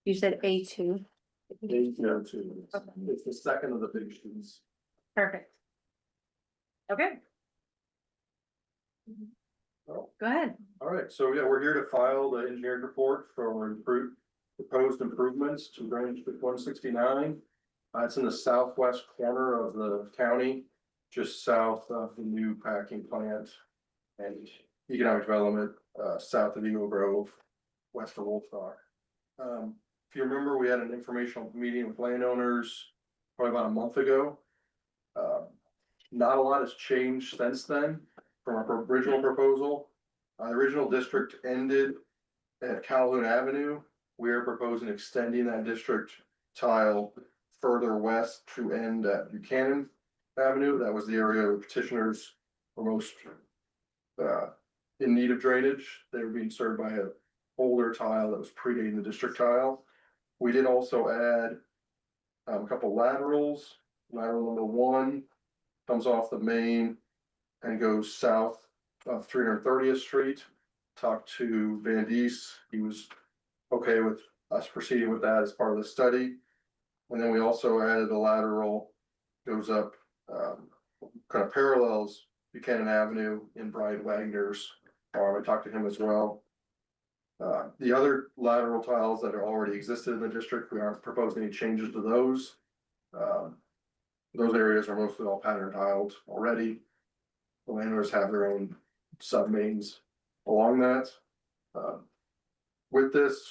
You said A2. A2, it's the second of the big sheets. Perfect. Okay. Oh. Go ahead. All right, so yeah, we're here to file the engineered report for proposed improvements to Drainage 169. It's in the southwest corner of the county, just south of the new packing plant and economic development, south of Eagle Grove, west of Wolfstock. If you remember, we had an informational meeting with landowners probably about a month ago. Not a lot has changed since then from our original proposal. The original district ended at Calhoun Avenue. We are proposing extending that district tile further west to end at Buchanan Avenue. That was the area where petitioners were most in need of drainage. They were being served by a older tile that was predating the district tile. We did also add a couple laterals. Lateral number 1 comes off the main and goes south of 330th Street. Talked to Van Dees. He was okay with us proceeding with that as part of the study. And then we also added a lateral, goes up, kind of parallels Buchanan Avenue in Brian Wagner's farm. I talked to him as well. The other lateral tiles that are already existed in the district, we aren't proposing any changes to those. Those areas are mostly all pattern tiled already. The landowners have their own sub mains along that. With this,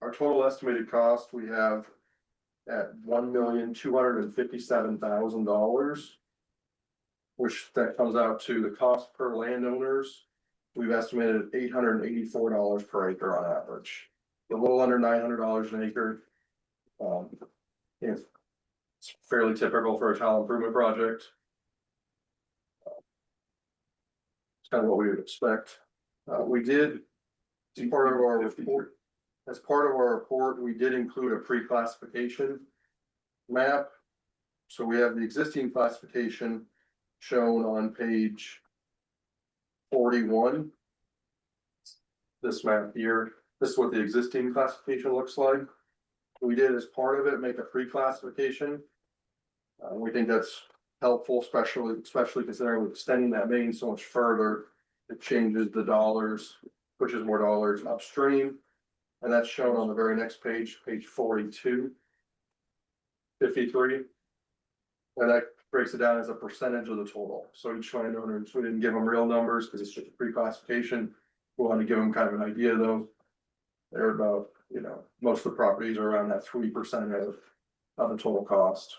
our total estimated cost we have at $1,257,000. Which that comes out to the cost per landowners. We've estimated $884 per acre on average, a little under $900 an acre. It's fairly typical for a tile improvement project. It's kind of what we would expect. We did, as part of our report, we did include a pre-classification map. So we have the existing classification shown on page 41. This map here, this is what the existing classification looks like. We did as part of it, make a pre-classification. We think that's helpful, especially considering we're extending that main so much further. It changes the dollars, pushes more dollars upstream. And that's shown on the very next page, page 42. 53. And that breaks it down as a percentage of the total. So each landowner, we didn't give them real numbers because it's just a pre-classification. We want to give them kind of an idea though. They're about, most of the properties are around that 3% of the total cost.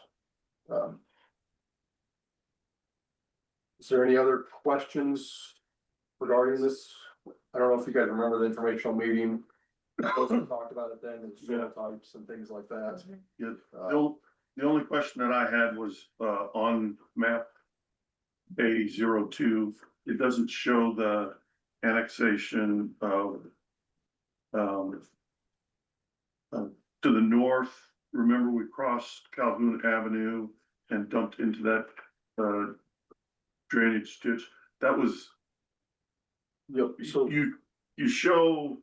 Is there any other questions regarding this? I don't know if you guys remember the informational meeting. We talked about it then, it's types and things like that. Yeah, the only question that I had was, on map A02, it doesn't show the annexation of, to the north. Remember, we crossed Calhoun Avenue and dumped into that, drainage ditch. That was, Yep, so you show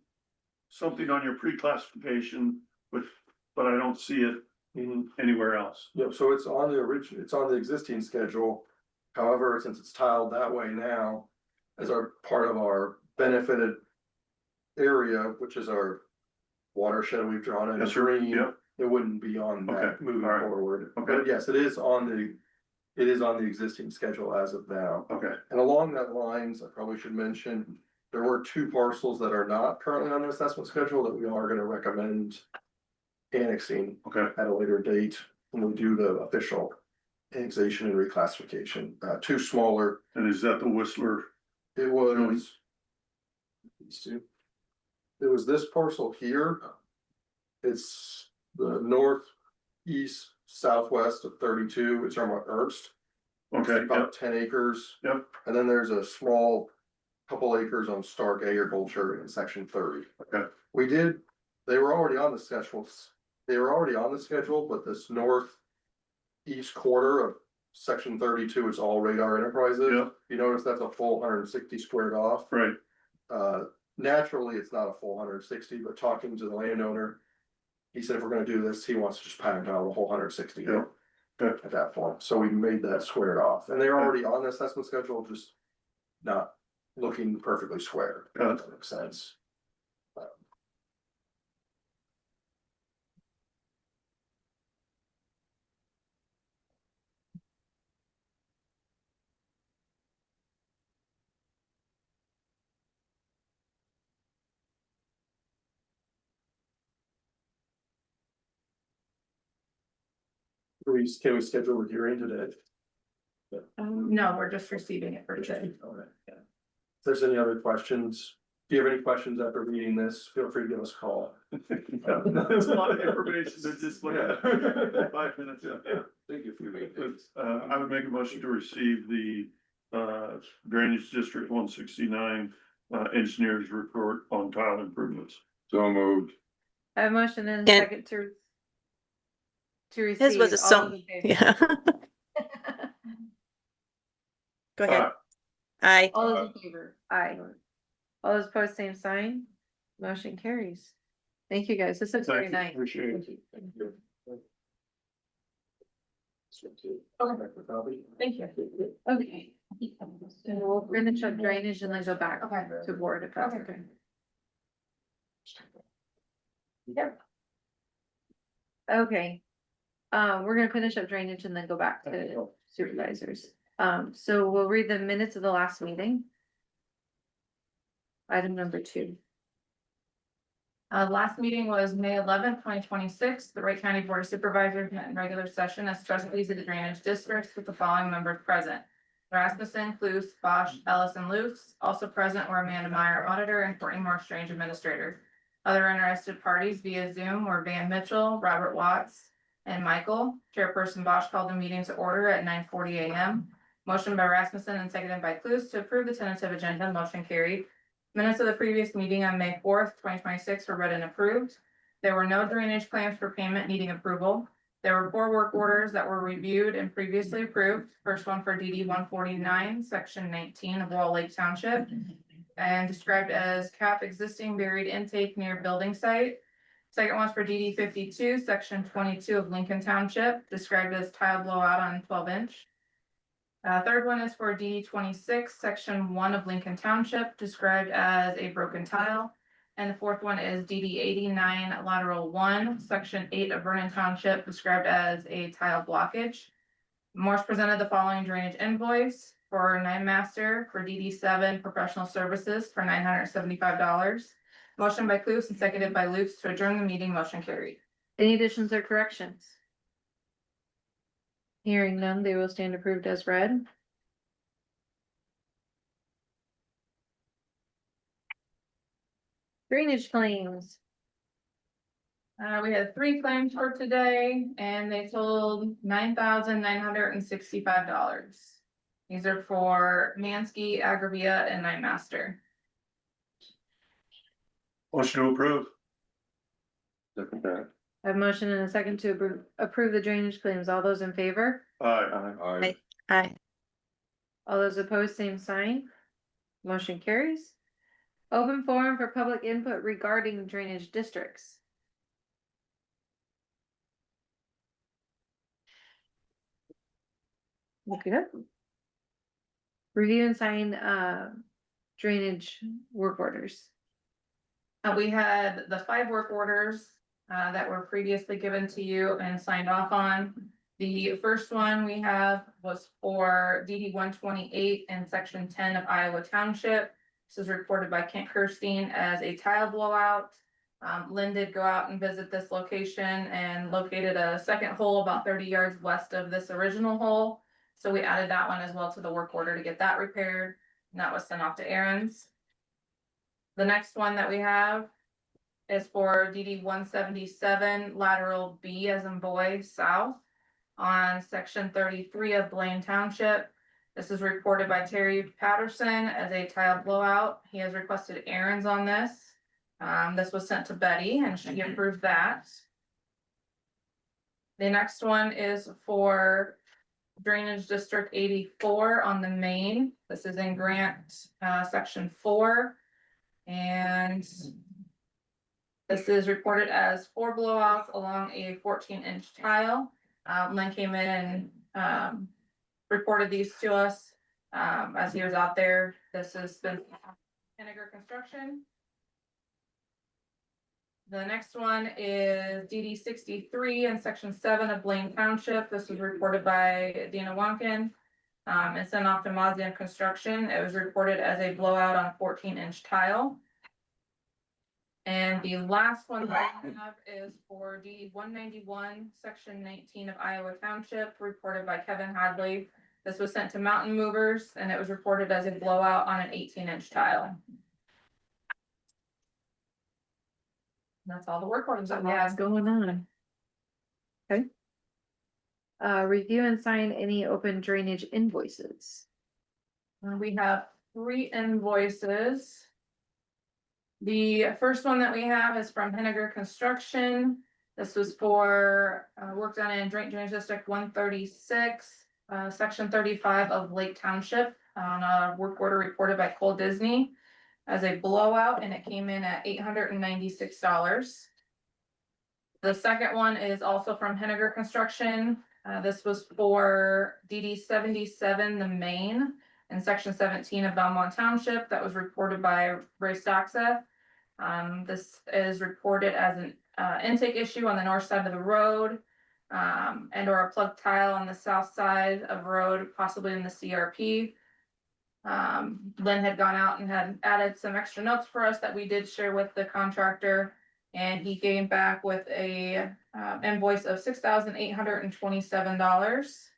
something on your pre-classification, but I don't see it anywhere else. Yep, so it's on the existing schedule. However, since it's tiled that way now, as our part of our benefited area, which is our watershed we've drawn in a Yes, sir. green, Yep. it wouldn't be on Okay, that moving all right. forward. Okay. But yes, it is on It is on the existing schedule as of now. Okay, And along that lines, I probably should mention, there were 2 parcels that are not currently on the assessment schedule that we are gonna recommend annexing okay, at a later date when we do the official annexation and reclassification. 2 smaller, and is that the Whistler? it was. These 2. It was this parcel here. It's the northeast southwest of 32, it's on Ernst. It's Okay, about yep, 10 acres. yep, And then there's a small couple acres on Stark Agriculture in section 30. okay, They were already on the schedules. They were already on the schedule, but this northeast quarter of section 32 is all Radar Enterprises. yeah, You notice that's a full 160 squared off. right, Naturally, it's not a full 160, but talking to the landowner, he said if we're gonna do this, he wants to just pound down the whole 160 yeah, good, at that point. So we made that squared off, and they're already on the assessment schedule, just not looking perfectly square. Yeah. If that makes sense. Can we schedule a hearing today? No, we're just receiving it for today. Alright, yeah. If there's any other questions, if you have any questions after reading this, feel free to give us a call. There's a lot of information to just look at. 5 minutes, yeah. Thank you for your I would make a motion to receive the Drainage District 169 engineers report on tile improvements. So moved. I have a motion and a And- second to receive. His was a All song, those in favor? yeah. Go ahead. Aye. All those in favor? Aye. All those opposed, same sign. Motion carries. Thank you, guys. This is very nice. Appreciate it. Thank you. Thank you. Okay. So we'll finish up drainage and then go back to board if that's okay. Yep. Okay. We're gonna finish up drainage and then go back to supervisors. So we'll read the minutes of the last meeting. Item number 2. Last meeting was May 11th, 2026. The Wright County Board of Supervisors met in regular session as trustees of the drainage districts with the following members present: Rasmussen, Cluse, Bosch, Ellis, and Luce. Also present were Amanda Meyer, auditor, and Courtney Moore, Strange, administrator. Other interested parties via Zoom were Van Mitchell, Robert Watts, and Michael. Chairperson Bosch called the meeting to order at 9:40 a.m. Motion by Rasmussen and seconded by Cluse to approve the tentative agenda. Motion carried. Minutes of the previous meeting on May 4th, 2026 were read and approved. There were no drainage claims for payment needing approval. There were 4 work orders that were reviewed and previously approved. First one for DD 149, section 19 of Wall Lake Township, and described as cap existing buried intake near building site. Second one's for DD 52, section 22 of Lincoln Township, described as tile blowout on 12-inch. Third one is for DD 26, section 1 of Lincoln Township, described as a broken tile. And the fourth one is DD 89, lateral 1, section 8 of Vernon Township, described as a tile blockage. Morse presented the following drainage invoice for Nine Master for DD 7 professional services for $975. Motion by Cluse and seconded by Luce to adjourn the meeting. Motion carried. Any additions or corrections? Hearing none, they will stand approved as read. Drainage claims. We had 3 claims for today and they totaled $9,965. These are for Mansky, Agravia, and Nine Master. Motion to approve. second that. I have a motion and a second to approve the drainage claims. All those in favor? Aye. Aye. All those opposed, same sign. Motion carries. Open forum for public input regarding drainage districts. Look it up. Review and sign drainage work orders. We had the 5 work orders that were previously given to you and signed off on. The first one we have was for DD 128 in section 10 of Iowa Township. This is reported by Kent Kirstein as a tile blowout. Lynn did go out and visit this location and located a second hole about 30 yards west of this original hole. So we added that one as well to the work order to get that repaired, and that was sent off to Aaron's. The next one that we have is for DD 177 lateral B as in boy south on section 33 of Blaine Township. This is reported by Terry Patterson as a tile blowout. He has requested errands on this. This was sent to Betty and she approved that. The next one is for Drainage District 84 on the main. This is in Grant, section 4. And this is reported as 4 blowouts along a 14-inch tile. Lynn came in and reported these to us as he was out there. This has been Henniger Construction. The next one is DD 63 in section 7 of Blaine Township. This was reported by Dina Wonkin and sent off to Mazian Construction. It was reported as a blowout on a 14-inch tile. And the last one that I have is for DD 191, section 19 of Iowa Township, reported by Kevin Hadley. This was sent to Mountain Movers and it was reported as a blowout on an 18-inch tile. That's all the work orders that we have. Going on. Okay. Review and sign any open drainage invoices. We have 3 invoices. The first one that we have is from Henniger Construction. This was for work done in Drainage District 136, section 35 of Lake Township on a work order reported by Cole Disney as a blowout, and it came in at $896. The second one is also from Henniger Construction. This was for DD 77, the main, in section 17 of Belmont Township. That was reported by Ray Stoxa. This is reported as an intake issue on the north side of the road, and or a plug tile on the south side of road, possibly in the CRP. Lynn had gone out and had added some extra notes for us that we did share with the contractor, and he came back with a invoice of $6,827.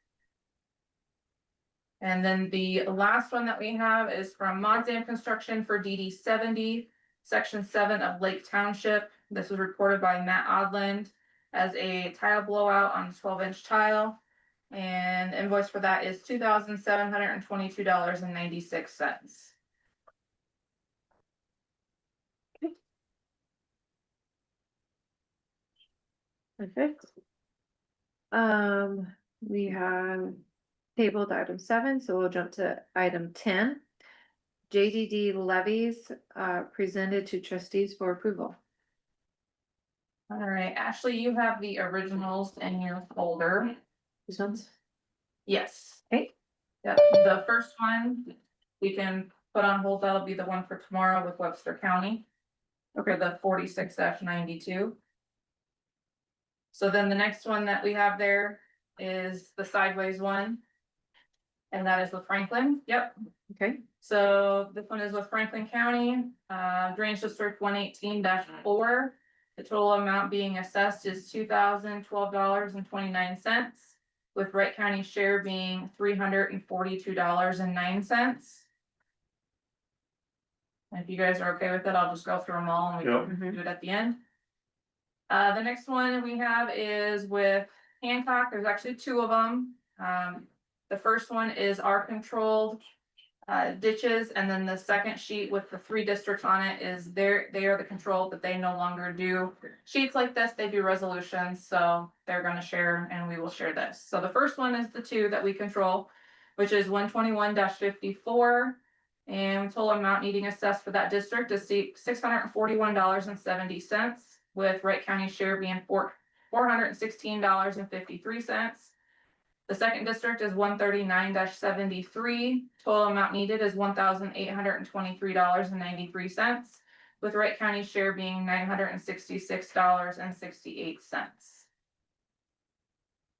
And then the last one that we have is from Modzam Construction for DD 70, section 7 of Lake Township. This was reported by Matt Odland as a tile blowout on a 12-inch tile. And the invoice for that is $2,722.96. Perfect. We have tabled item 7, so we'll jump to item 10. JDD levies presented to trustees for approval. All right, Ashley, you have the originals in your folder. These ones? Yes. Okay. Yep, the first one we can put on hold. That'll be the one for tomorrow with Webster County. Okay, the 46-92. So then the next one that we have there is the sideways one. And that is with Franklin. Yep. Okay. So this one is with Franklin County, Drainage District 118-4. The total amount being assessed is $2,012.29, with Wright County share being $342.09. If you guys are okay with it, I'll just go through them all and we can do it at the end. The next one we have is with Hancock. There's actually 2 of them. The first one is our controlled ditches, and then the second sheet with the 3 districts on it is they are the control, but they no longer do sheets like this. They do resolutions, so they're going to share and we will share this. So the first one is the 2 that we control, which is 121-54, and total amount needing assessed for that district is $641.70, with Wright County share being $416.53. The second district is 139-73. Total amount needed is $1,823.93, with Wright County share being $966.68.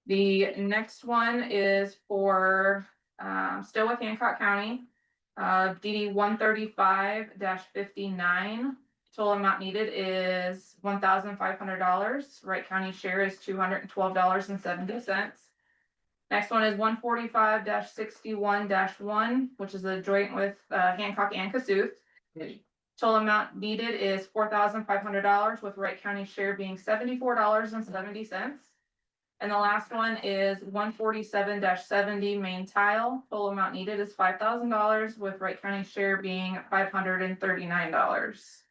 The next one is for, still with Hancock County. DD 135-59, total amount needed is $1,500. Wright County share is $212.70. Next one is 145-61-1, which is a joint with Hancock and Cassuth. Total amount needed is $4,500, with Wright County share being $74.70. And the last one is 147-70 main tile. Total amount needed is $5,000, with Wright County share being $539.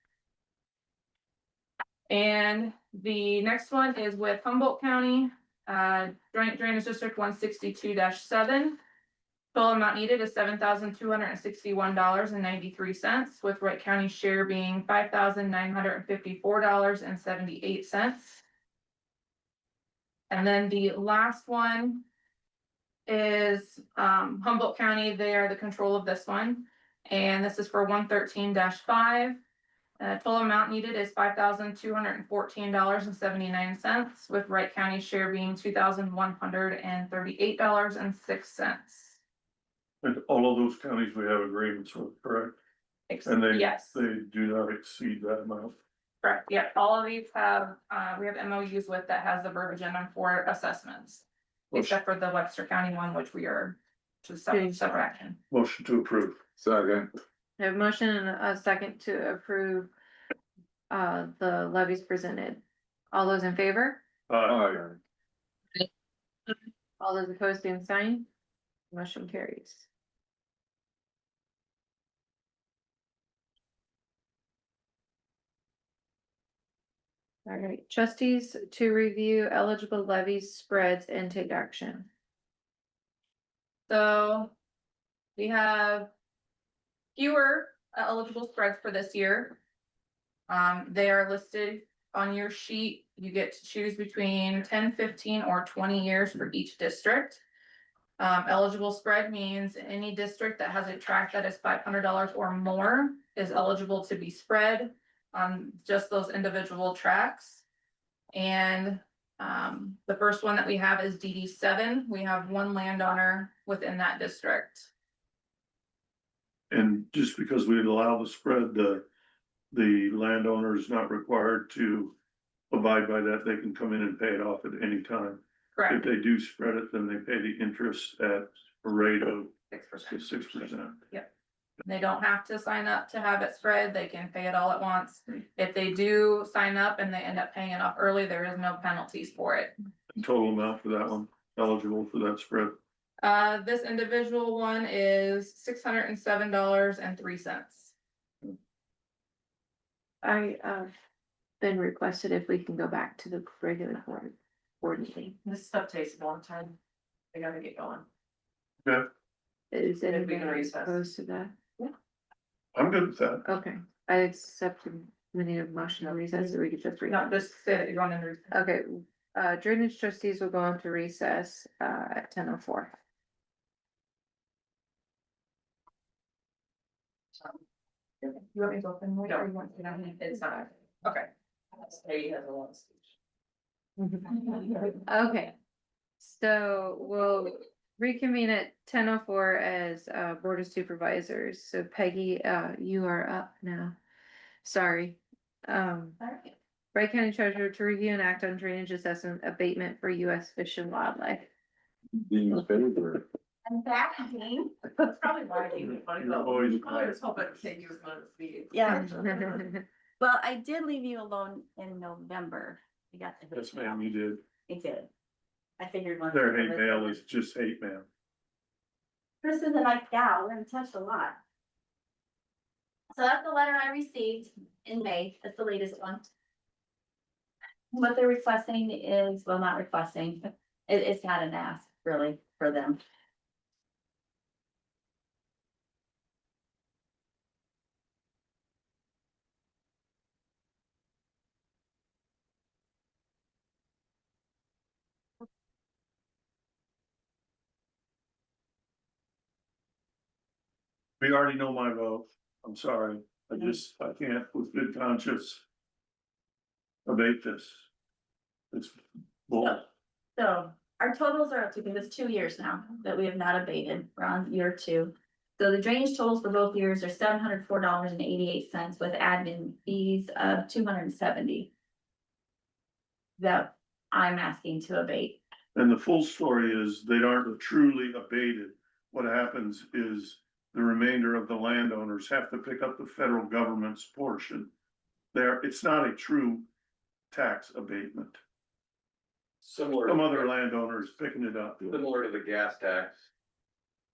And the next one is with Humboldt County, Joint Drainage District 162-7. Total amount needed is $7,261.93, with Wright County share being $5,954.78. And then the last one is Humboldt County. They are the control of this one. And this is for 113-5. Total amount needed is $5,214.79, with Wright County share being $2,138.06. And all of those counties we have agreements with, correct? And they, Yes, they do not exceed that amount. correct. Yep, all of these have, we have MOUs with that has the verbiage in them for assessments. Except for the Webster County one, which we are, which is separate action. Motion to approve. Second. I have a motion and a second to approve the levies presented. All those in favor? Aye. All those opposed, same sign. Motion carries. All right, trustees to review eligible levies, spreads, and take action. So we have fewer eligible spreads for this year. They are listed on your sheet. You get to choose between 10, 15, or 20 years for each district. Eligible spread means any district that has a tract that is $500 or more is eligible to be spread on just those individual tracts. And the first one that we have is DD 7. We have one landowner within that district. And just because we allow the spread, the landowner is not required to abide by that. They can come in and pay it off at any time. If Correct. they do spread it, then they pay the interest at a rate of 6%. 6%. They don't have to sign up to have it spread. They can pay it all at once. If they do sign up and they end up paying it off early, there is no penalties for it. Total amount for that one, eligible for that spread. This individual one is $607.03. I been requested if we can go back to the regular board meeting. This stuff takes a long time. I gotta get going. Is we can anybody recess. opposed to that? I'm good with that. Okay, I accept, we need a motion to recess, or we could just. No, just say that you're going in. Okay, drainage trustees will go into recess, at 10:04. You want me to go in? No, you want to, it's not, okay. He has a long speech. Okay, so we'll reconvene at 10:04 as Board of Supervisors. So Peggy, you are up now. Sorry. Wright County Treasurer to review and act on drainage assessment abatement for U.S. Fish and Wildlife. In favor. I'm back, Dean. That's probably why I gave you money. You're always I was hoping to take you as much as me. Yeah, well, I did leave you alone in November. You got the. Yes, ma'am, you did. I did. I figured. once Their I hate was mail there. is just hate mail. Chris is a nice gal, we're in touch a lot. So that's the letter I received in May, that's the latest one. What they're requesting is, well, not requesting, it's not an ask really for them. We already know my vote. I'm sorry. I can't with good conscience abate this. It's bull. So our totals are up to, because it's 2 years now that we have not abated, we're on year 2. So the drainage totals for both years are $704.88 with admin fees of $270. That I'm asking to abate. And the full story is they aren't truly abated. What happens is the remainder of the landowners have to pick up the federal government's portion. It's not a true tax abatement. Similar. Some other landowners picking it up. Similar to the gas tax.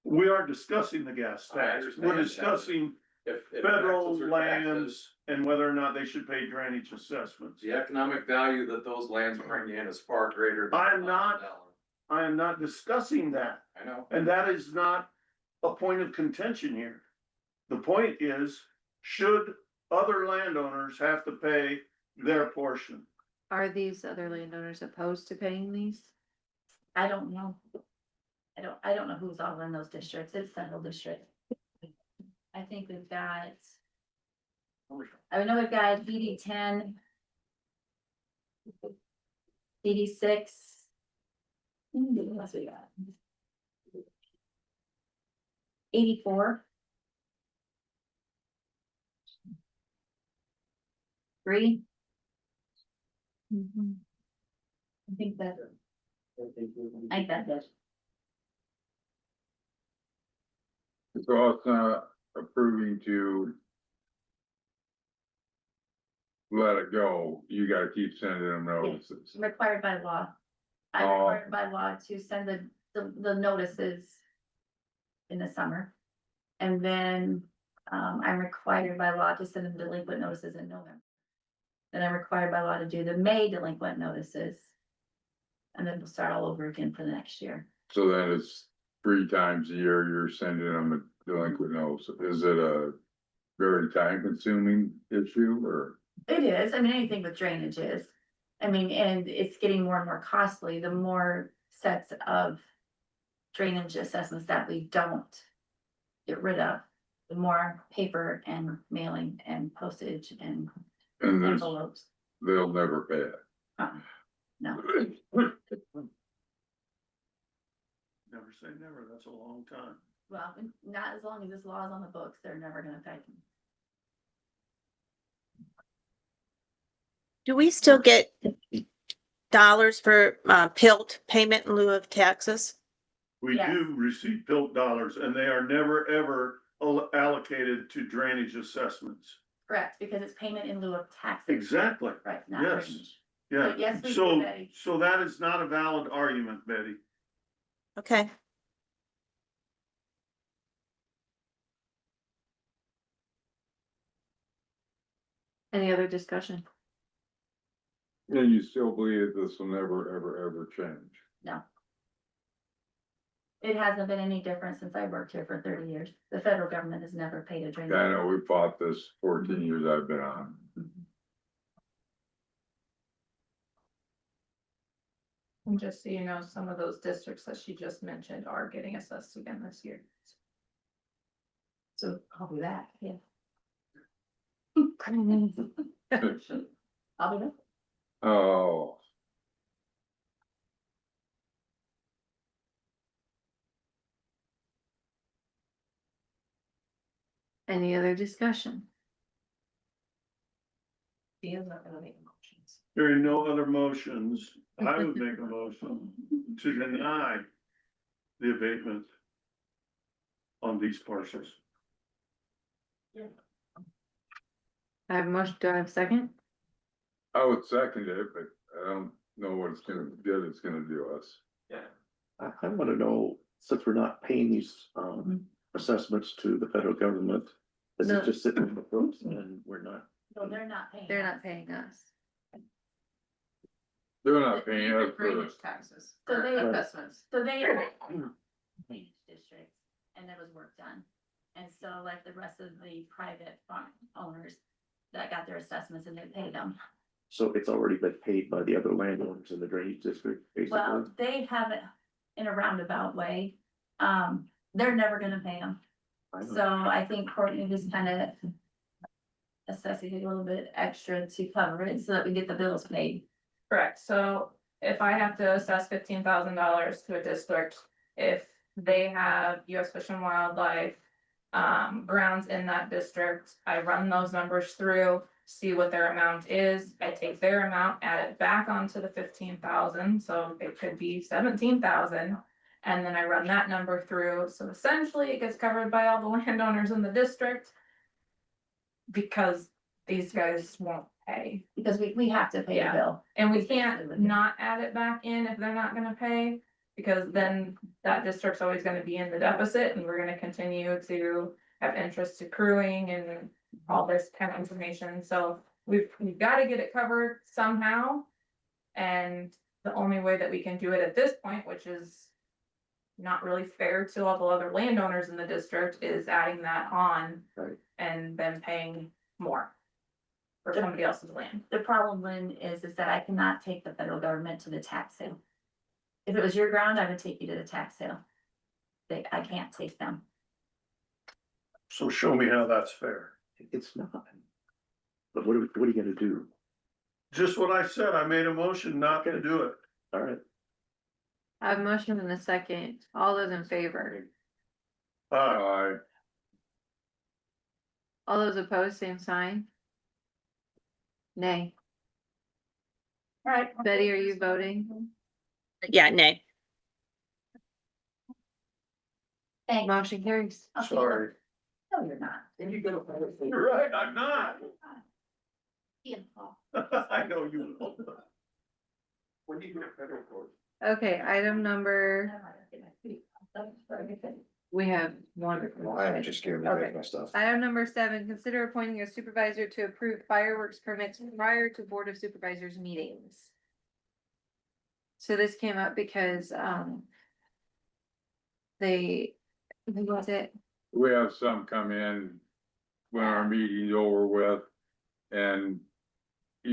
We are discussing the gas I tax. understand We're that. discussing If federal taxes are lands taxes, and whether or not they should pay drainage assessments. the economic value that those lands bring in is far greater. Than I'm not- I am not discussing that. I know. And that is not a point of contention here. The point is, should other landowners have to pay their portion? Are these other landowners opposed to paying these? I don't know. I don't know who's all in those districts. It's several districts. I think we've got. I know we've got DD 10. DD 6. What else we got? 84. 3. I think that's it. So it's not approving to let it go, you gotta keep sending them notices. Required by law. I'm Oh. required by law to send the notices in the summer. And then, I'm required by law to send them delinquent notices in November. Then I'm required by law to do the May delinquent notices. And then we'll start all over again for the next year. So then it's 3 times a year you're sending them a delinquent notice. Is it a very time consuming issue or? It is, I mean, anything with drainage is. I mean, and it's getting more and more costly, the more sets of drainage assessments that we don't get rid of, the more paper and mailing and postage and And there's, envelopes. they'll never pay it. No, Never say never, that's a long time. well, not as long as this law is on the books, they're never gonna pay. Do we still get dollars for PILT, payment in lieu of taxes? We Yes. do receive PILT dollars and they are never, ever allocated to drainage assessments. Correct, because it's payment in lieu of taxes. Exactly, Right, not yes. drainage. yeah. But yes, we do, So, Betty. so that is not a valid argument, Betty. Okay. Any other discussion? And you still believe this will never, ever change? No. It hasn't been any different since I worked here for 30 years. The federal government has never paid a drainage. I know we fought this 14 years I've been on. And just so you know, some of those districts that she just mentioned are getting assessed again this year. So I'll do that, yeah. I'll do that. Oh, Any other discussion? She is not gonna make motions. Hearing no other motions, I would make a motion to deny the abatement on these parcels. I have a motion, do I have a second? I would second it, but I don't know what it's gonna do us. I wanna know, since we're not paying these, assessments to the federal government, is No. it just sitting in the books and we're not? No, they're not paying. They're us. not paying us. They're not paying us for, Drainage taxes, So or they- assessments. So they are drainage districts, and there was work done. And so like the rest of the private farm owners that got their assessments and they paid them. So it's already been paid by the other landowners in the drainage district, Well, basically? they have it in a roundabout way. They're never gonna pay them. I know. So I think Courtney just kind of assessing it a little bit extra to cover it so that we get the bills paid. Correct, so if I have to assess $15,000 to a district, if they have US Fish and Wildlife. Grounds in that district, I run those numbers through, see what their amount is, I take their amount, add it back onto the 15,000, so it could be 17,000. And then I run that number through, so essentially it gets covered by all the landowners in the district. Because these guys won't pay. Because we have to pay a Yeah. bill. And we can't not add it back in if they're not gonna pay, because then that district's always gonna be in the deficit and we're gonna continue to have interest accruing and all this kind of information, so we've gotta get it covered somehow. And the only way that we can do it at this point, which is not really fair to all the other landowners in the district, is adding that on. Right. And then paying more for somebody else's land. The problem then is that I cannot take the federal government to the tax sale. If it was your ground, I would take you to the tax sale. I can't take them. So show me how that's fair. It's not. But what are you gonna do? Just what I said, I made a motion not to do it. All right, I have a motion in a second. All those in favor? I, All those opposed, same sign? Nay. Right. Betty, are you voting? Yeah, nay. Thanks. Motion carries. I'll see you. Sorry. No, you're not. You're right, I'm not. Yeah, Paul. I know you will. When you get federal court. Okay, item number, we have one. I am just scared to Okay. take my stuff. Item number 7, consider appointing a supervisor to approve fireworks permits prior to Board of Supervisors meetings. So this came up because, who was it? we have some come in when our meeting's over with. And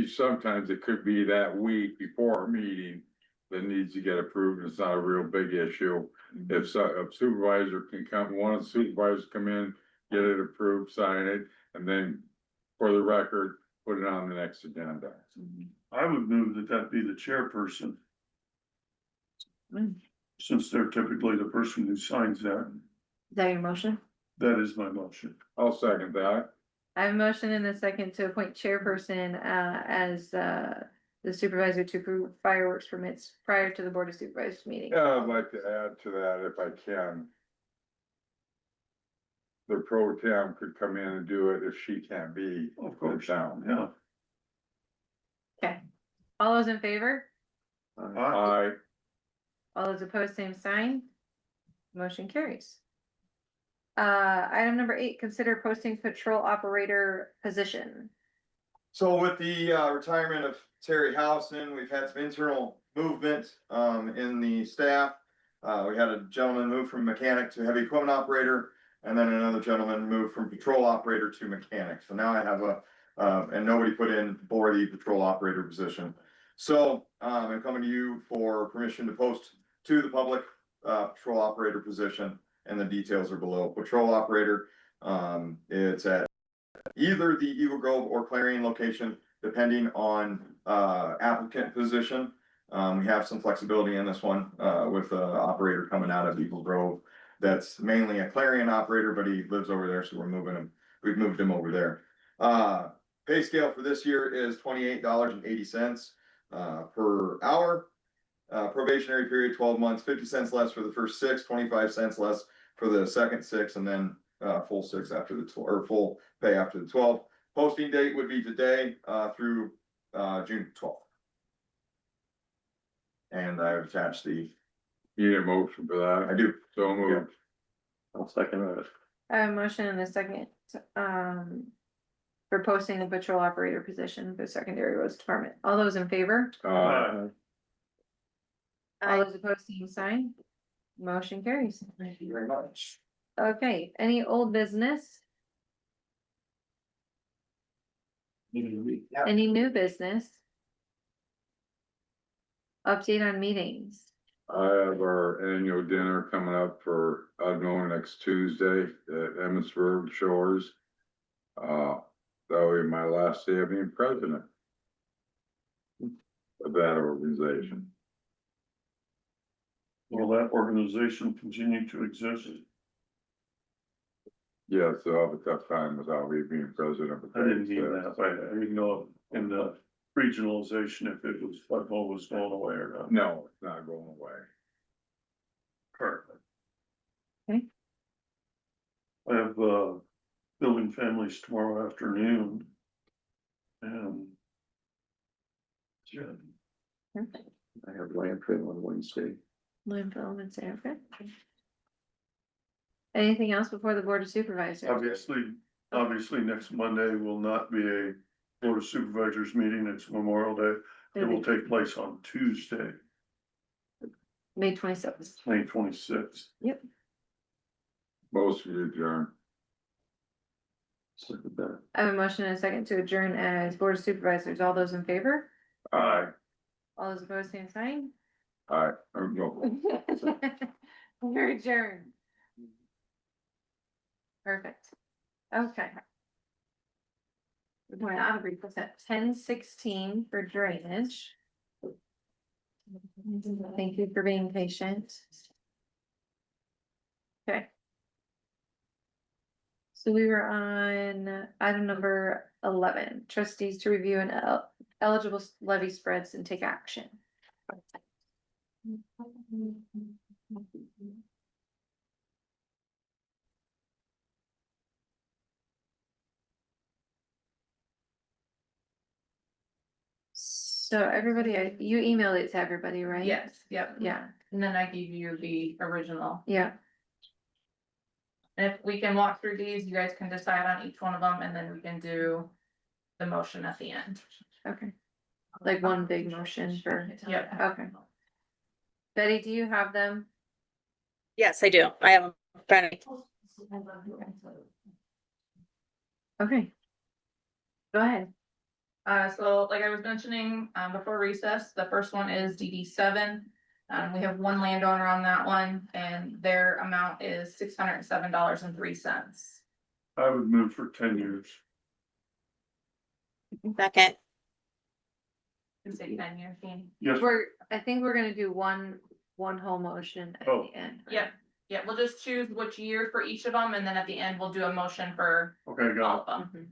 sometimes it could be that week before our meeting that needs to get approved. It's not a real big issue. If a supervisor can come, one of the supervisors come in, get it approved, sign it, and then for the record, put it on the next agenda. I would move that that be the chairperson. Mm. Since they're typically the person who signs that. Is that your motion? That is my motion. I'll second that. I have a motion and a second to appoint chairperson, as, the supervisor to approve fireworks permits prior to the Board of Supervisors meeting. Yeah, I'd like to add to that if I can. The pro tem could come in and do it if she can't be. Of course. Down. Yeah. Okay, all those in favor? I, All those opposed, same sign. Motion carries. Item number 8, consider posting patrol operator position. So with the retirement of Terry Housen, we've had some internal movement in the staff. We had a gentleman move from mechanic to heavy equipment operator, and then another gentleman moved from patrol operator to mechanic. So now I have and nobody put in for the patrol operator position. So I'm coming to you for permission to post to the public patrol operator position, and the details are below. Patrol operator, it's at either the Eagle Grove or Clarion location, depending on applicant position. We have some flexibility in this one with the operator coming out of Eagle Grove. That's mainly a Clarion operator, but he lives over there, so we're moving him. We've moved him over there. Pay scale for this year is $28.80 per hour. Probationary period 12 months, 50 cents less for the first 6, 25 cents less for the second 6, and then full 6 after the or full pay after the 12. Posting date would be today through June 12th. And I've attached the. you need a motion for that? I do. So moved. I'll second that. I have a motion and a second, for posting the patrol operator position for secondary roads department. All those in favor? Aye. All those opposed, same sign. Motion carries. Thank you very much. Okay, any old business? Any new business? Update on meetings. I have our annual dinner coming up for, next Tuesday at Emmitsburg Shores. That'll be my last day of being president of that organization. Will that organization continue to exist? Yes, I'll have a tough time without me being president. I didn't mean that, I didn't know in the regionalization if it was, like, what was going away or not. No, it's not going away. Perfect. Okay. I have, building families tomorrow afternoon. And. Yeah, I have landfill on Wednesday. Landfill and say, okay. Anything else before the Board of Supervisors? obviously, next Monday will not be a Board of Supervisors meeting, it's Memorial Day. It will take place on Tuesday, May 27th. May 26th. Yep. Most of you adjourn. So the I have a motion and a second to adjourn as Board of Supervisors. All those in favor? Aye. All those opposed, same sign? Alright, I'm going. We're adjourned. Perfect. Okay. We're going out of recess at 10:16 for drainage. Thank you for being patient. Okay. So we were on item number 11, trustees to review an eligible levy spreads and take action. So everybody, you emailed it to everybody, right? Yes, yep. Yeah, And then I gave you the original. yeah. And if we can walk through these, you guys can decide on each one of them and then we can do the motion at the end. Okay. Like one big motion for, Yep. okay. Betty, do you have them? Yes, I do. I have them in front of me. Okay. Go ahead. So like I was mentioning, before recess, the first one is DD 7. We have one landowner on that one and their amount is $607.03. I would move for 10 years. Second. Can say 10 years. Yes, I think we're gonna do one whole motion at Oh. the end. right? Yep. Yeah, we'll just choose which year for each of them and then at the end we'll do a motion for okay, all got of them. Mhm.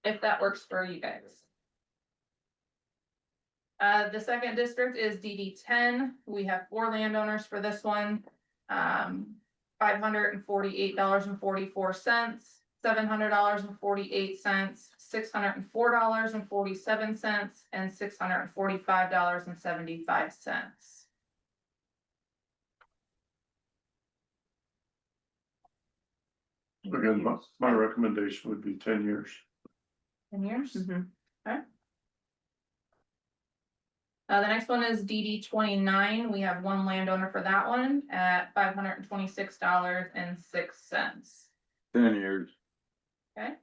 If that works for you guys. The second district is DD 10. We have 4 landowners for this one. $548.44, $700.48, $604.47, and $645.75. it. Again, my recommendation would be 10 years. 10 years. Mhm. The next one is DD 29. We have one landowner for that one at $526.06. 10 years. Okay.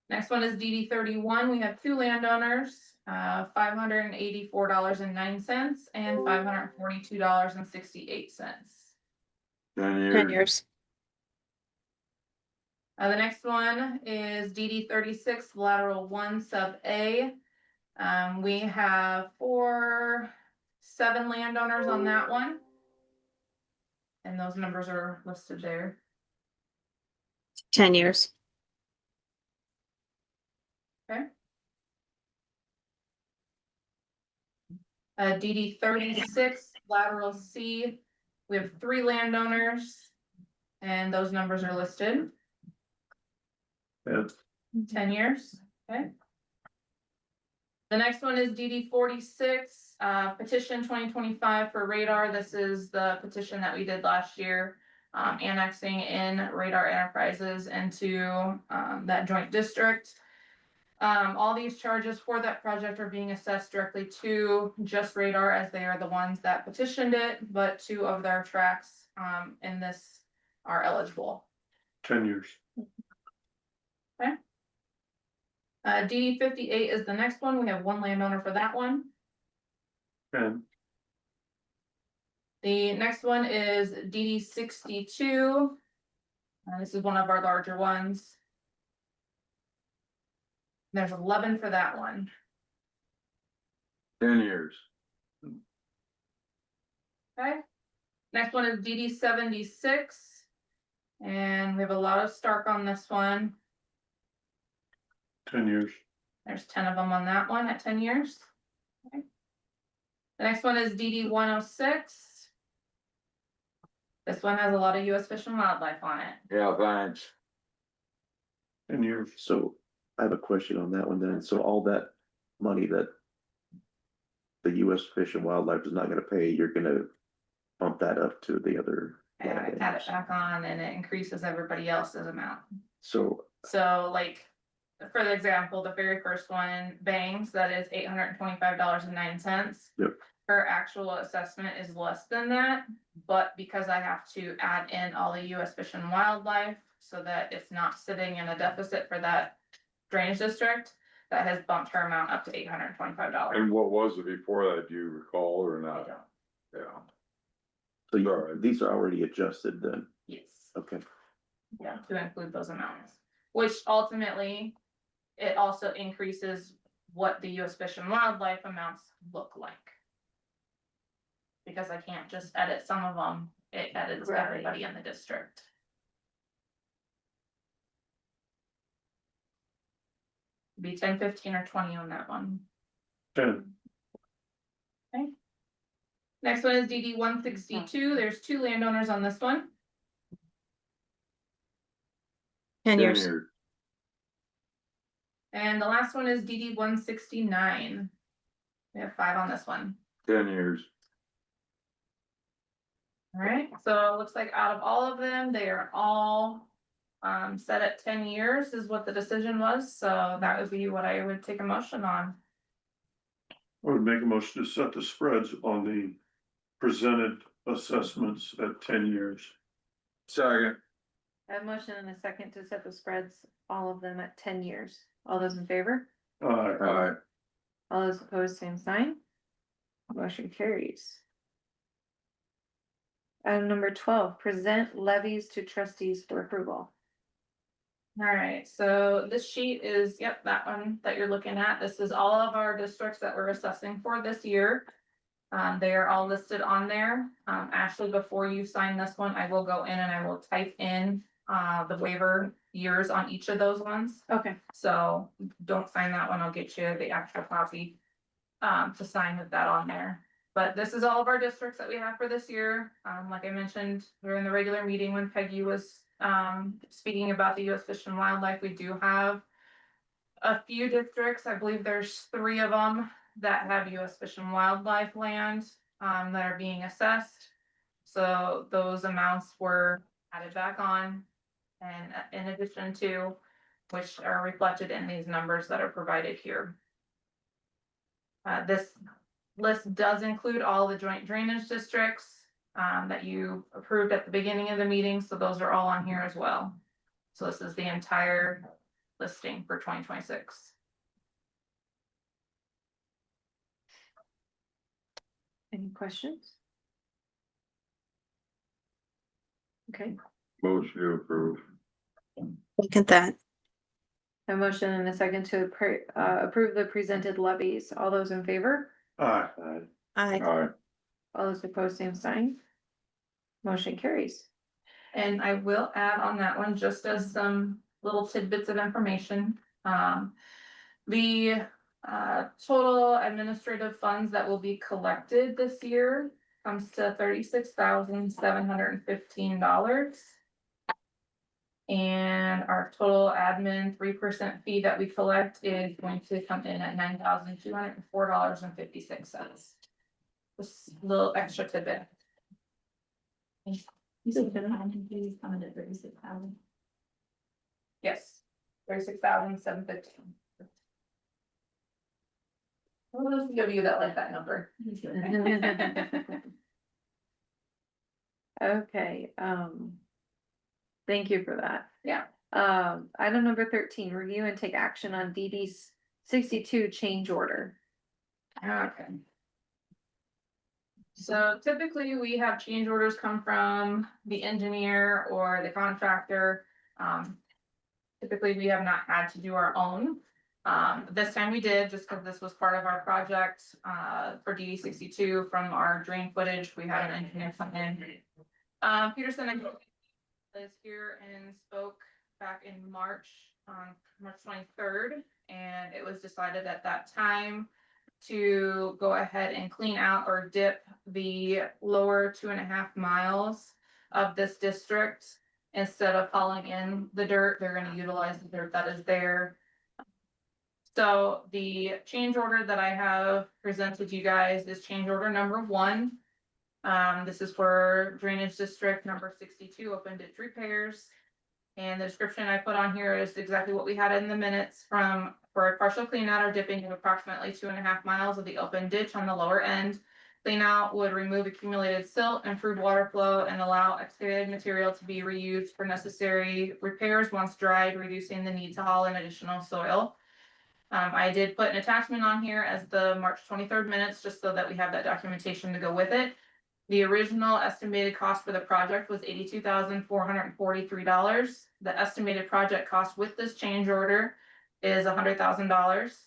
Next one is DD 31. We have 2 landowners, $584.09 and $542.68. 10 years. 10 years. The next one is DD 36, lateral 1 sub A. We have 7 landowners on that one. And those numbers are listed there. 10 years. Okay. DD 36, lateral C, we have 3 landowners. And those numbers are listed, Yeah, 10 years, okay? The next one is DD 46, petition 2025 for radar. This is the petition that we did last year, annexing in Radar Enterprises into that joint district. All these charges for that project are being assessed directly to just Radar as they are the ones that petitioned it, but 2 of their tracks in this are eligible. 10 years. DD 58 is the next one. We have 1 landowner for that one. And The next one is DD 62. This is one of our larger ones. There's 11 for that one. 10 years. Okay. Next one is DD 76. And we have a lot of Stark on this one. 10 years. There's 10 of them on that one at 10 years. Okay. The next one is DD 106. This one has a lot of US Fish and Wildlife on it. Yeah, thanks. 10 years. So I have a question on that one then. So all that money that the US Fish and Wildlife is not gonna pay, you're gonna bump that up to the other. And I add it back on and it increases everybody else's amount. So, So like, for the example, the very first one, Bangs, that is $825.09. Yep. Her actual assessment is less than that, but because I have to add in all the US Fish and Wildlife so that it's not sitting in a deficit for that drainage district, that has bumped her amount up to $825. And what was it before that, do you recall or I not? don't- Yeah. so you- Alright. these are already adjusted then, Yes. okay. Yeah, to include those amounts, which ultimately, it also increases what the US Fish and Wildlife amounts look like. Because I can't just edit some of them, it edits Right. everybody in the district. Be 10, 15, or 20 on that one. 10. Next one is DD 162, there's 2 landowners on this one. 10 years. And the last one is DD 169. We have 5 on this one. 10 years. Alright, so it looks like out of all of them, they are all set at 10 years is what the decision was, so that would be what I would take a motion on. I would make a motion to set the spreads on the presented assessments at 10 years. Second. I have a motion and a second to set the spreads, all of them at 10 years. All those in favor? Alright. All those opposed, same sign. Motion carries. Item number 12, present levies to trustees for approval. Alright, so this sheet is, yep, that one that you're looking at. This is all of our districts that we're assessing for this year. They are all listed on there. Ashley, before you sign this one, I will go in and I will type in the waiver years on each of those ones. Okay. So don't sign that one, I'll get you the actual copy to sign with that on there. But this is all of our districts that we have for this year. Like I mentioned during the regular meeting when Peggy was speaking about the US Fish and Wildlife, we do have a few districts, I believe there's 3 of them that have US Fish and Wildlife land that are being assessed. So those amounts were added back on, and in addition to, which are reflected in these numbers that are provided here. This list does include all the joint drainage districts that you approved at the beginning of the meeting, so those are all on here as well. So this is the entire listing for 2026. Any questions? Okay, Motion to approve. Look at that. a motion and a second to approve the presented levies. All those in favor? Aye. I, All those opposed, same sign. Motion carries. And I will add on that one, just as some little tidbits of information. The total administrative funds that will be collected this year comes to $36,715. And our total admin 3% fee that we collect is going to come in at $9,204.56. Just a little extra tidbit. You said the fees coming at 36,000. Yes, 36,715. What else give you that like that number? Okay, thank you for that. Yeah. Item number 13, review and take action on DD 62 change order. Okay. So typically we have change orders come from the engineer or the contractor. Typically we have not had to do our own. This time we did, just because this was part of our project, for DD 62 from our drain footage, we had an engineer come in. Peterson is here and spoke back in March, March 23rd, and it was decided at that time to go ahead and clean out or dip the lower 2.5 miles of this district. Instead of hauling in the dirt, they're gonna utilize the dirt that is there. So the change order that I have presented you guys is change order number 1. This is for drainage district number 62, open ditch repairs. And the description I put on here is exactly what we had in the minutes for a partial clean out or dipping of approximately 2.5 miles of the open ditch on the lower end. Clean out would remove accumulated silt, improve water flow, and allow excavated material to be reused for necessary repairs once dried, reducing the need to haul in additional soil. I did put an attachment on here as the March 23rd minutes, just so that we have that documentation to go with it. The original estimated cost for the project was $82,443. The estimated project cost with this change order is $100,000.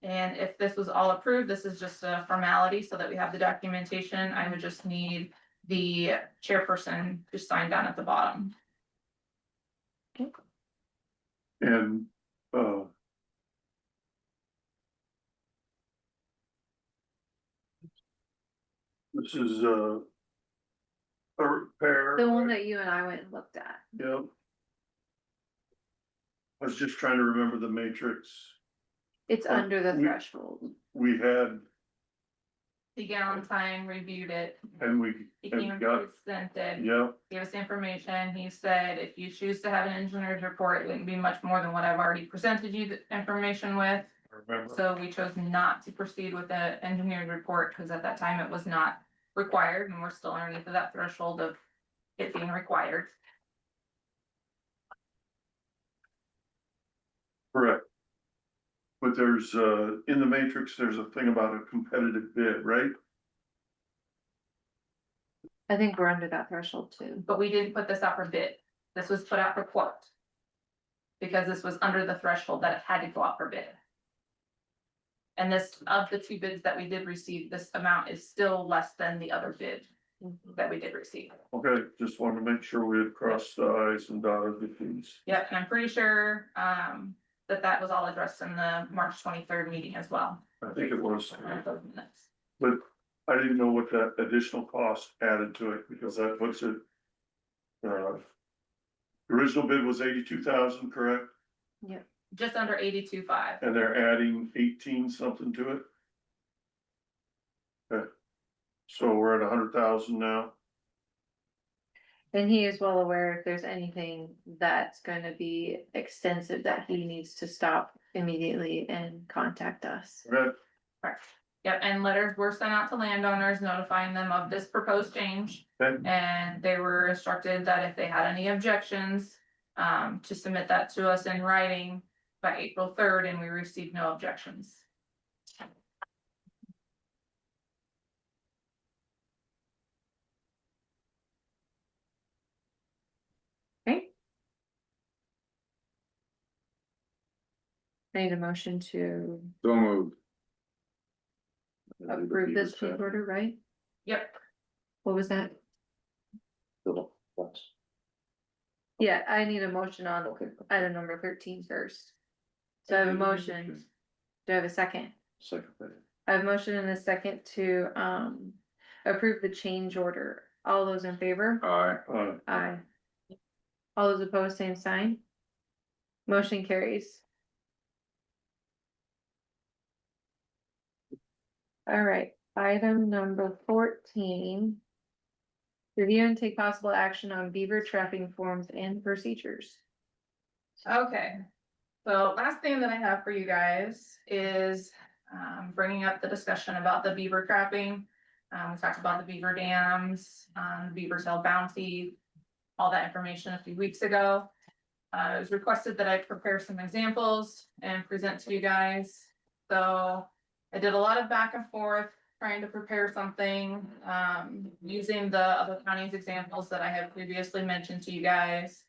And if this was all approved, this is just a formality so that we have the documentation. I would just need the chairperson to sign down at the bottom. And, this is, a repair. The one that you and I went and looked at. Yep. I was just trying to remember the matrix. It's under the we- threshold. We had, The Galentine reviewed it. and we He came have and got, presented, yep, gave us information. He said, if you choose to have an engineer's report, it wouldn't be much more than what I've already presented you the information with. I remember. So we chose not to proceed with the engineered report because at that time it was not required and we're still underneath of that threshold of it being required. Correct. But there's, in the matrix, there's a thing about a competitive bid, right? I think we're under that threshold too. But we didn't put this out for bid. This was put out for quote. Because this was under the threshold that it had to go out for bid. And this, of the 2 bids that we did receive, this amount is still less than the other bid that we did receive. Okay, just wanted to make sure we had crossed the i's and dotted the t's. Yep, and I'm pretty sure, that was all addressed in the March 23rd meeting as well. I think it was, Those minutes. but I didn't know what that additional cost added to it, because that puts it. The original bid was 82,000, correct? Just under 82.5. And they're adding 18 something to it? Okay. So we're at 100,000 now. And he is well aware if there's anything that's gonna be extensive that he needs to stop immediately and contact us. Okay, Correct. Yep, and letters were sent out to landowners notifying them of this proposed change. okay, And they were instructed that if they had any objections, to submit that to us in writing by April 3rd, and we received no objections. Okay. I need a motion to So moved. approve this change order, right? Yep, What was that? Yeah, I need a motion on item number 13 first. So I have a motion. Do I have a second? Second. I have a motion and a second to approve the change order. All those in favor? Aye. Aye. All those opposed, same sign. Motion carries. All right, item number 14. Review and take possible action on beaver trapping forms and procedures. okay. So last thing that I have for you guys is bringing up the discussion about the beaver trapping. We talked about the beaver dams, beaver tail bounty, all that information a few weeks ago. It was requested that I prepare some examples and present to you guys. So I did a lot of back and forth trying to prepare something, using the other counties examples that I have previously mentioned to you guys.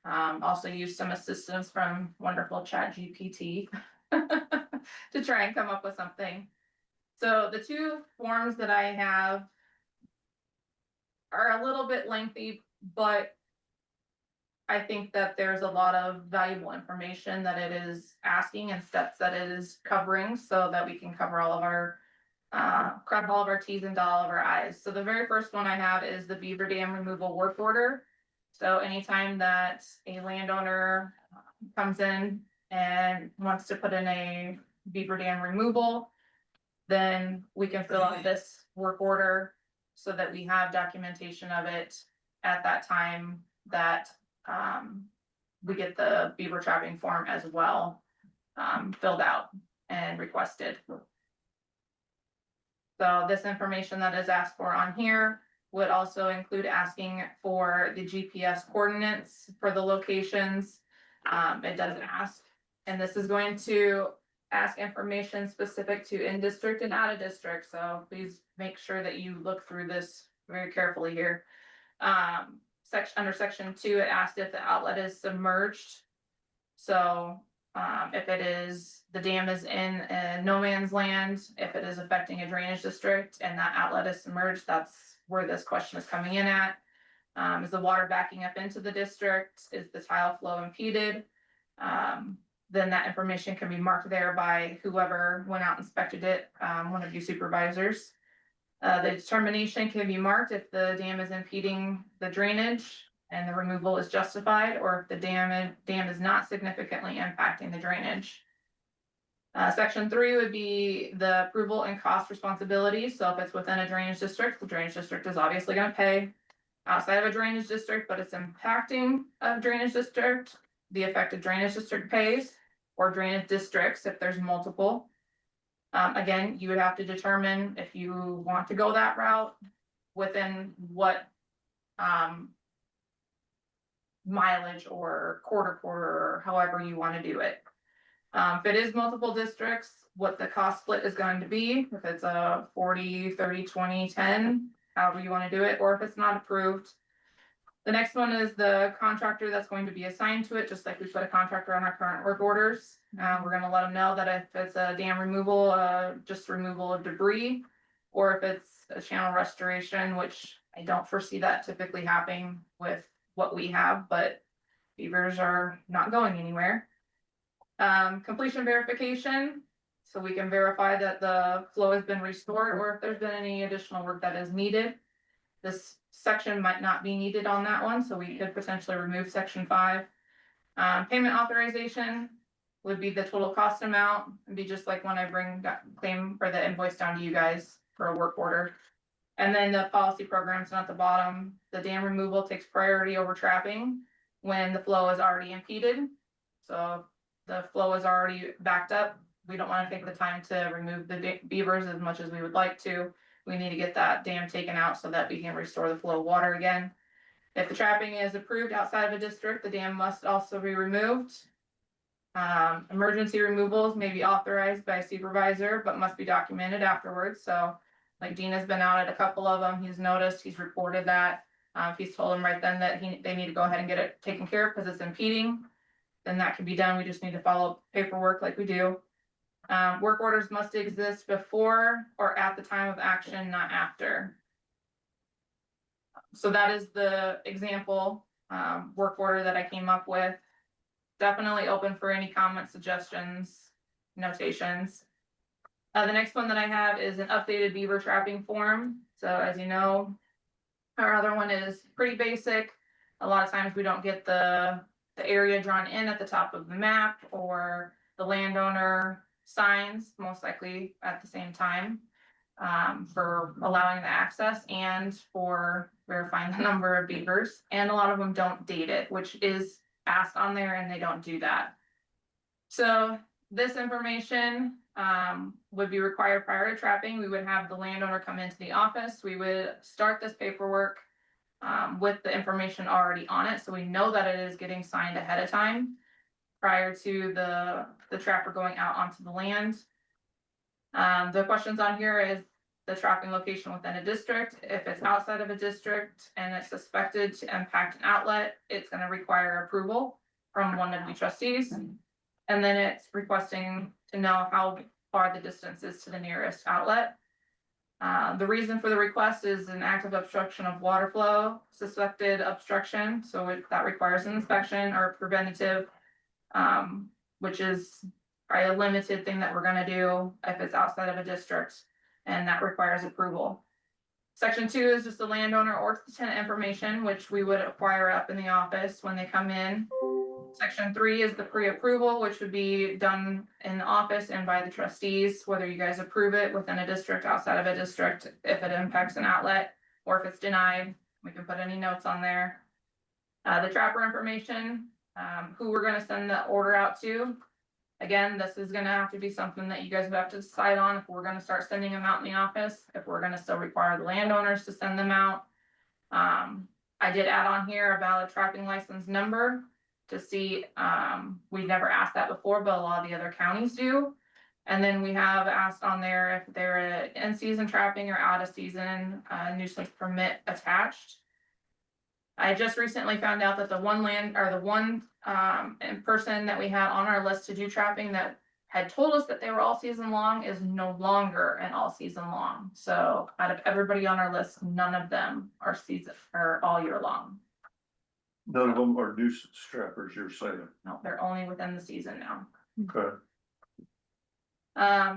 Also used some assistance from wonderful Chat GPT to try and come up with something. So the two forms that I have are a little bit lengthy, but I think that there's a lot of valuable information that it is asking and steps that it is covering so that we can cover all of our cross all of our T's and dot all of our I's. So the very first one I have is the beaver dam removal work order. So anytime that a landowner comes in and wants to put in a beaver dam removal, then we can fill out this work order so that we have documentation of it at that time that we get the beaver trapping form as well filled out and requested. So this information that is asked for on here would also include asking for the GPS coordinates for the locations. It does ask, and this is going to ask information specific to in district and out of district. So please make sure that you look through this very carefully here. Under section 2, it asked if the outlet is submerged. So if it is, the dam is in no man's land, if it is affecting a drainage district and that outlet is submerged, that's where this question is coming in at. Is the water backing up into the district? Is the tile flow impeded? Then that information can be marked there by whoever went out and inspected it, one of you supervisors. The determination can be marked if the dam is impeding the drainage and the removal is justified, or if the dam is not significantly impacting the drainage. Section 3 would be the approval and cost responsibility. So if it's within a drainage district, the drainage district is obviously going to pay. Outside of a drainage district, but it's impacting a drainage district, the affected drainage district pays, or drainage districts if there's multiple. Again, you would have to determine if you want to go that route within what mileage or quarter, or however you want to do it. If it is multiple districts, what the cost split is going to be, if it's a 40, 30, 20, 10, however you want to do it, or if it's not approved. The next one is the contractor that's going to be assigned to it, just like we put a contractor on our current work orders. We're going to let them know that if it's a dam removal, just removal of debris, or if it's a channel restoration, which I don't foresee that typically happening with what we have, but beavers are not going anywhere. Completion verification, so we can verify that the flow has been restored, or if there's been any additional work that is needed. This section might not be needed on that one, so we could potentially remove section 5. Payment authorization would be the total cost amount. It'd be just like when I bring that claim or the invoice down to you guys for a work order. And then the policy programs at the bottom, the dam removal takes priority over trapping when the flow is already impeded. So the flow is already backed up. We don't want to take the time to remove the beavers as much as we would like to. We need to get that dam taken out so that we can restore the flow of water again. If the trapping is approved outside of a district, the dam must also be removed. Emergency removals may be authorized by a supervisor, but must be documented afterwards. So like Dean has been out at a couple of them. He's noticed, he's reported that. If he's told them right then that they need to go ahead and get it taken care of because it's impeding, then that can be done. We just need to follow paperwork like we do. Work orders must exist before or at the time of action, not after. So that is the example work order that I came up with. Definitely open for any comments, suggestions, notations. The next one that I have is an updated beaver trapping form. So as you know, our other one is pretty basic. A lot of times we don't get the area drawn in at the top of the map, or the landowner signs, most likely at the same time, for allowing the access and for verifying the number of beavers. And a lot of them don't date it, which is asked on there, and they don't do that. So this information would be required prior to trapping. We would have the landowner come into the office. We would start this paperwork with the information already on it, so we know that it is getting signed ahead of time prior to the trapper going out onto the land. The questions on here is the trapping location within a district. If it's outside of a district and it's suspected to impact an outlet, it's going to require approval from one of the trustees. And then it's requesting to know how far the distance is to the nearest outlet. The reason for the request is an active obstruction of water flow, suspected obstruction, so that requires an inspection or preventative. Which is probably a limited thing that we're gonna do if it's outside of a district, and that requires approval. Section 2 is just the landowner or tenant information, which we would acquire up in the office when they come in. Section 3 is the pre-approval, which would be done in the office and by the trustees, whether you guys approve it within a district, outside of a district, if it impacts an outlet, or if it's denied, we can put any notes on there. The trapper information, who we're gonna send the order out to. Again, this is gonna have to be something that you guys would have to decide on if we're gonna start sending them out in the office, if we're gonna still require the landowners to send them out. I did add on here a valid trapping license number to see, we never asked that before, but a lot of the other counties do. And then we have asked on there if they're in season trapping or out of season, nuisance permit attached. I just recently found out that the one person that we had on our list to do trapping that had told us that they were all season long is no longer an all season long. So out of everybody on our list, none of them are all year long. None of them are nuisance trappers, you're saying, No, they're only within the season now. okay?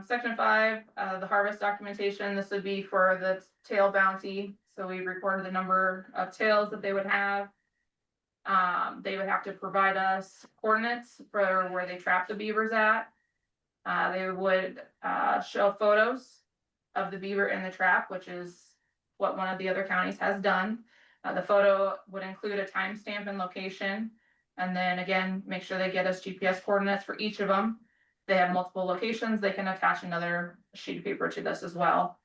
Section 5, the harvest documentation, this would be for the tail bounty. So we recorded the number of tails that they would have. They would have to provide us coordinates for where they trap the beavers at. They would show photos of the beaver in the trap, which is what one of the other counties has done. The photo would include a timestamp and location. And then again, make sure they get us GPS coordinates for each of them. They have multiple locations. They can attach another sheet of paper to this as well.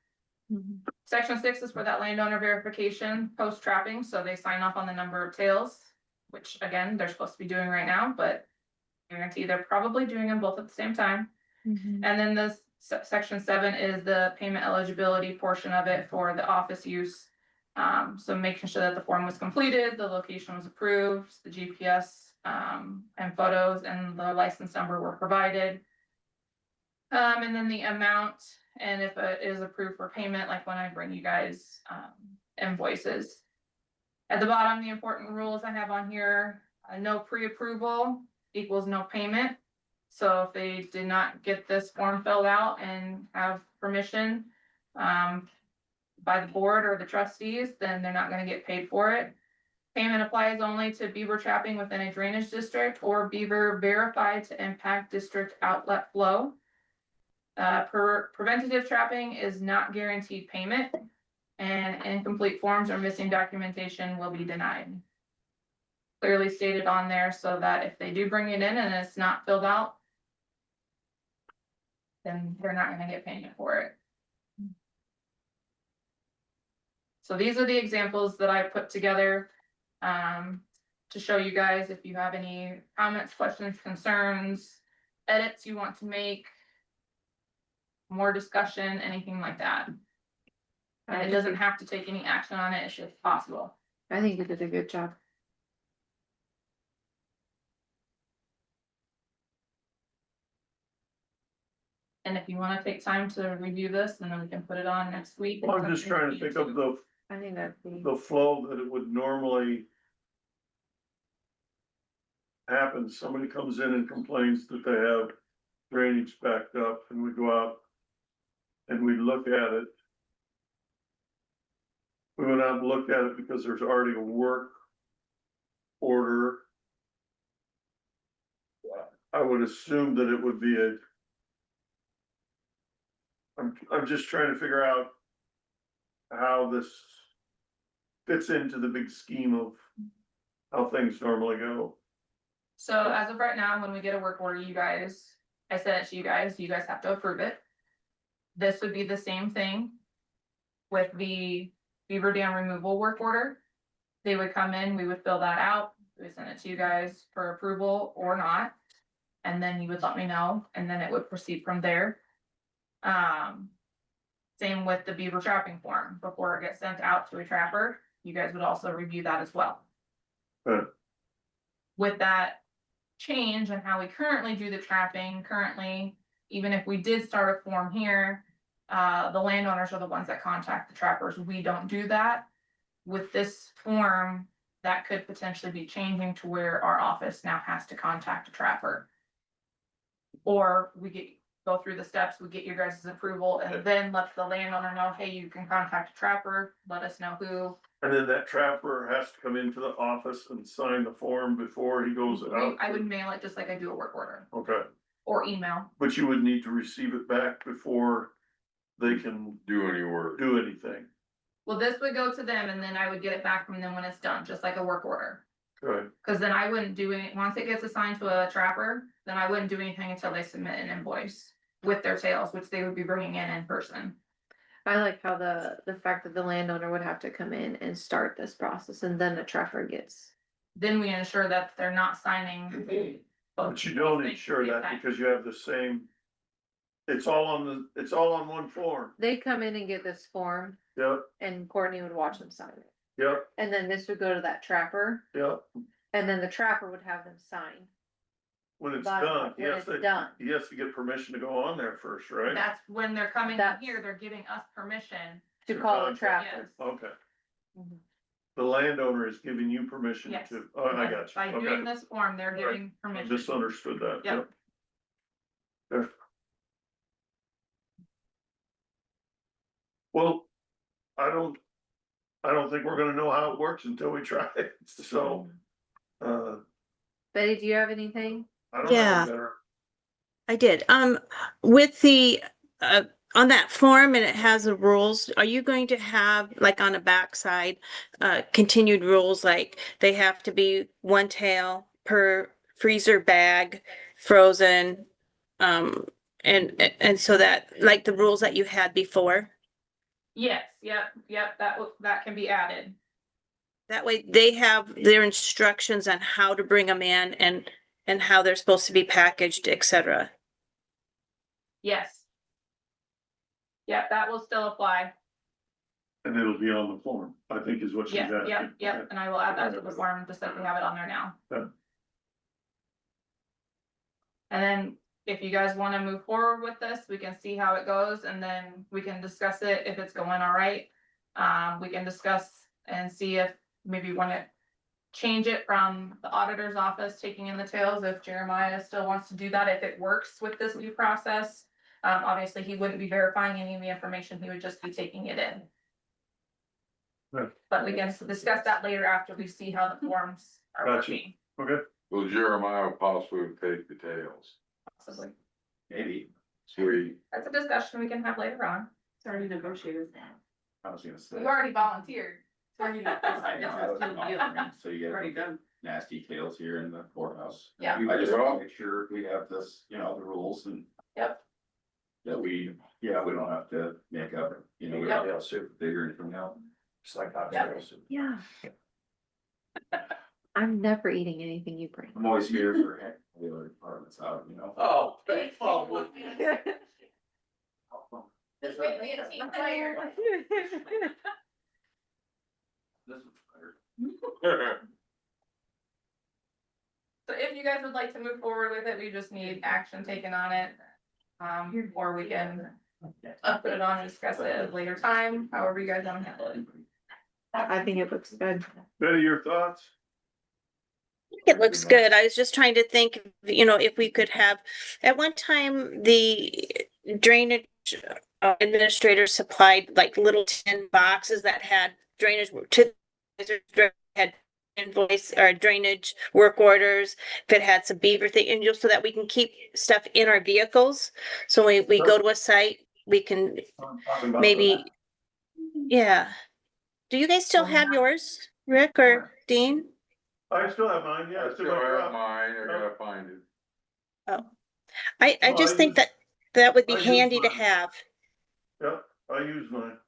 Section 6 is for that landowner verification post trapping. So they sign off on the number of tails, which again, they're supposed to be doing right now, but I guarantee they're probably doing them both at the same time. And then this section 7 is the payment eligibility portion of it for the office use. So making sure that the form was completed, the location was approved, the GPS and photos and the license number were provided. And then the amount, and if it is approved for payment, like when I bring you guys invoices. At the bottom, the important rules I have on here, no pre-approval equals no payment. So if they did not get this form filled out and have permission by the board or the trustees, then they're not gonna get paid for it. Payment applies only to beaver trapping within a drainage district or beaver verified to impact district outlet flow. Preventative trapping is not guaranteed payment, and incomplete forms or missing documentation will be denied. Clearly stated on there so that if they do bring it in and it's not filled out, then they're not gonna get payment for it. So these are the examples that I put together to show you guys if you have any comments, questions, concerns, edits you want to make, more discussion, anything like that. And it doesn't have to take any action on it, it's just possible. I think you did a good job. And if you wanna take time to review this, and then we can put it on next week. Well, I'm just trying to think of I think that'd be. the flow that it would normally happen. Somebody comes in and complains that they have drainage backed up, and we go out and we look at it. We went out and looked at it because there's already a work order. I would assume that it would be I'm just trying to figure out how this fits into the big scheme of how things normally go. So as of right now, when we get a work order, I sent it to you guys have to approve it. This would be the same thing with the beaver dam removal work order. They would come in, we would fill that out, we would send it to you guys for approval or not. And then you would let me know, and then it would proceed from there. Same with the beaver trapping form, before it gets sent out to a trapper, you guys would also review that as well. Right. With that, change in how we currently do the trapping currently, even if we did start a form here, the landowners are the ones that contact the trappers. We don't do that. With this form, that could potentially be changing to where our office now has to contact a trapper. Or go through the steps, we get your guys' approval and then let the landowner know, hey, you can contact a trapper, let us know who. And then that trapper has to come into the office and sign the form before he goes out. I would mail it just like I do a work order Okay, or email. but you would need to receive it back before they can Do any work. do anything. Well, this would go to them and then I would get it back from them when it's done, just like a work order. Good. Cause then I wouldn't do any, once it gets assigned to a trapper, then I wouldn't do anything until they submit an invoice with their tails, which they would be bringing in person. I like how the fact that the landowner would have to come in and start this process and then the trapper gets. Then we ensure that they're not signing. But you don't things ensure at the that same time. because you have the same. It's all on one form. They come in and get this form Yep, and Courtney would watch them sign it. yep, And then this would go to that trapper yep. and then the trapper would have them sign. When it's Bottom done, up, when it's yes, done. he has to get permission to go on there first, right? That's when they're coming in That's- here, they're giving us permission. To call a contact. trapper. Yes. Okay. Mhm. The landowner is giving you permission Yes. to, oh, I got you, By doing okay. this form, they're Right. giving I permission. misunderstood that, Yep. yep. Yeah. Well, I don't think we're gonna know how it works until we try it, so, Betty, do you have anything? I don't Yeah. know better. I did. With the, on that form and it has the rules, are you going to have, like on the backside, continued rules, like they have to be one tail per freezer bag, frozen, and so that, like the rules that you had before? Yes, yep, that can be added. That way they have their instructions on how to bring them in and how they're supposed to be packaged, et cetera. Yes. Yep, that will still apply. And it'll be on the form, I think is what she's Yep, asking. yep, and I will add that to the form, just like we have it on there now. Yeah. And then if you guys wanna move forward with this, we can see how it goes and then we can discuss it if it's going all right. We can discuss and see if maybe wanna change it from the auditor's office taking in the tails, if Jeremiah still wants to do that, if it works with this new process. Obviously, he wouldn't be verifying any of the information, he would just be taking it in. Right. But we can discuss that later after we see how the forms are Gotcha. working. Okay, Well, Jeremiah possibly would take the tails. Possibly. Maybe. Sweet. That's a discussion we can have later on. It's already negotiated. I was gonna say. You already volunteered. I know, so you Already get done. nasty tails here in the courthouse. Yeah. I just wanna make sure we have this, the rules and. Yep. That we don't have to make up, we don't have to super figure anything out. Just like hot Yep. tails. Yeah. I'm never eating anything you bring. I'm always here for the other departments out, Oh. This way, we get a team player. This is better. So if you guys would like to move forward with it, we just need action taken on it. Or we can put it on and discuss it at a later time, however you guys want to handle it. I think it looks good. Betty, your thoughts? It looks good. I was just trying to think, if we could have, at one time, the drainage administrator supplied like little tin boxes that had drainage had invoice or drainage work orders, if it had some beaver thing, and just so that we can keep stuff in our vehicles. So when we go to a site, we can maybe, yeah. Do you guys still have yours, Rick or Dean? I still have mine, yeah, I it's in still my have truck. mine, I gotta find it. Oh, I No, just I think use- that would be I use handy to mine. have. Yep, I use mine.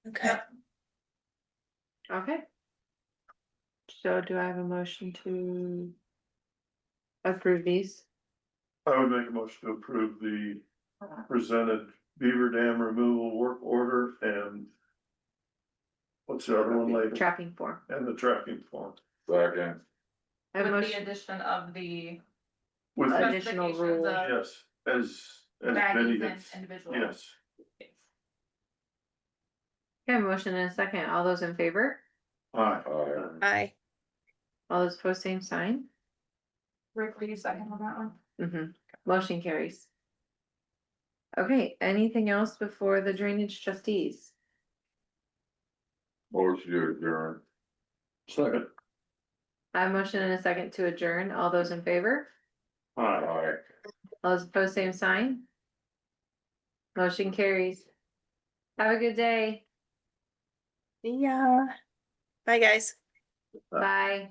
Okay. Okay. So do I have a motion to approve these? I would make a motion to approve the presented beaver dam removal work order and what's the other one later? Tracking form. And the tracking form. Second. I have a With the motion, addition of the With, the- additional specifications rule. of yes, as baggies Betty and has, individual. yes. Okay, motion and a second. All those in favor? Aye. Aye. All those opposed, same sign. Rick, will you second on that one? Motion carries. Okay, anything else before the drainage trustees? Motion to adjourn. Second. I have a motion and a second to adjourn. All those in favor? Aye. All those opposed, same sign. Motion carries. Have a good day. Yeah. Bye, guys. Bye.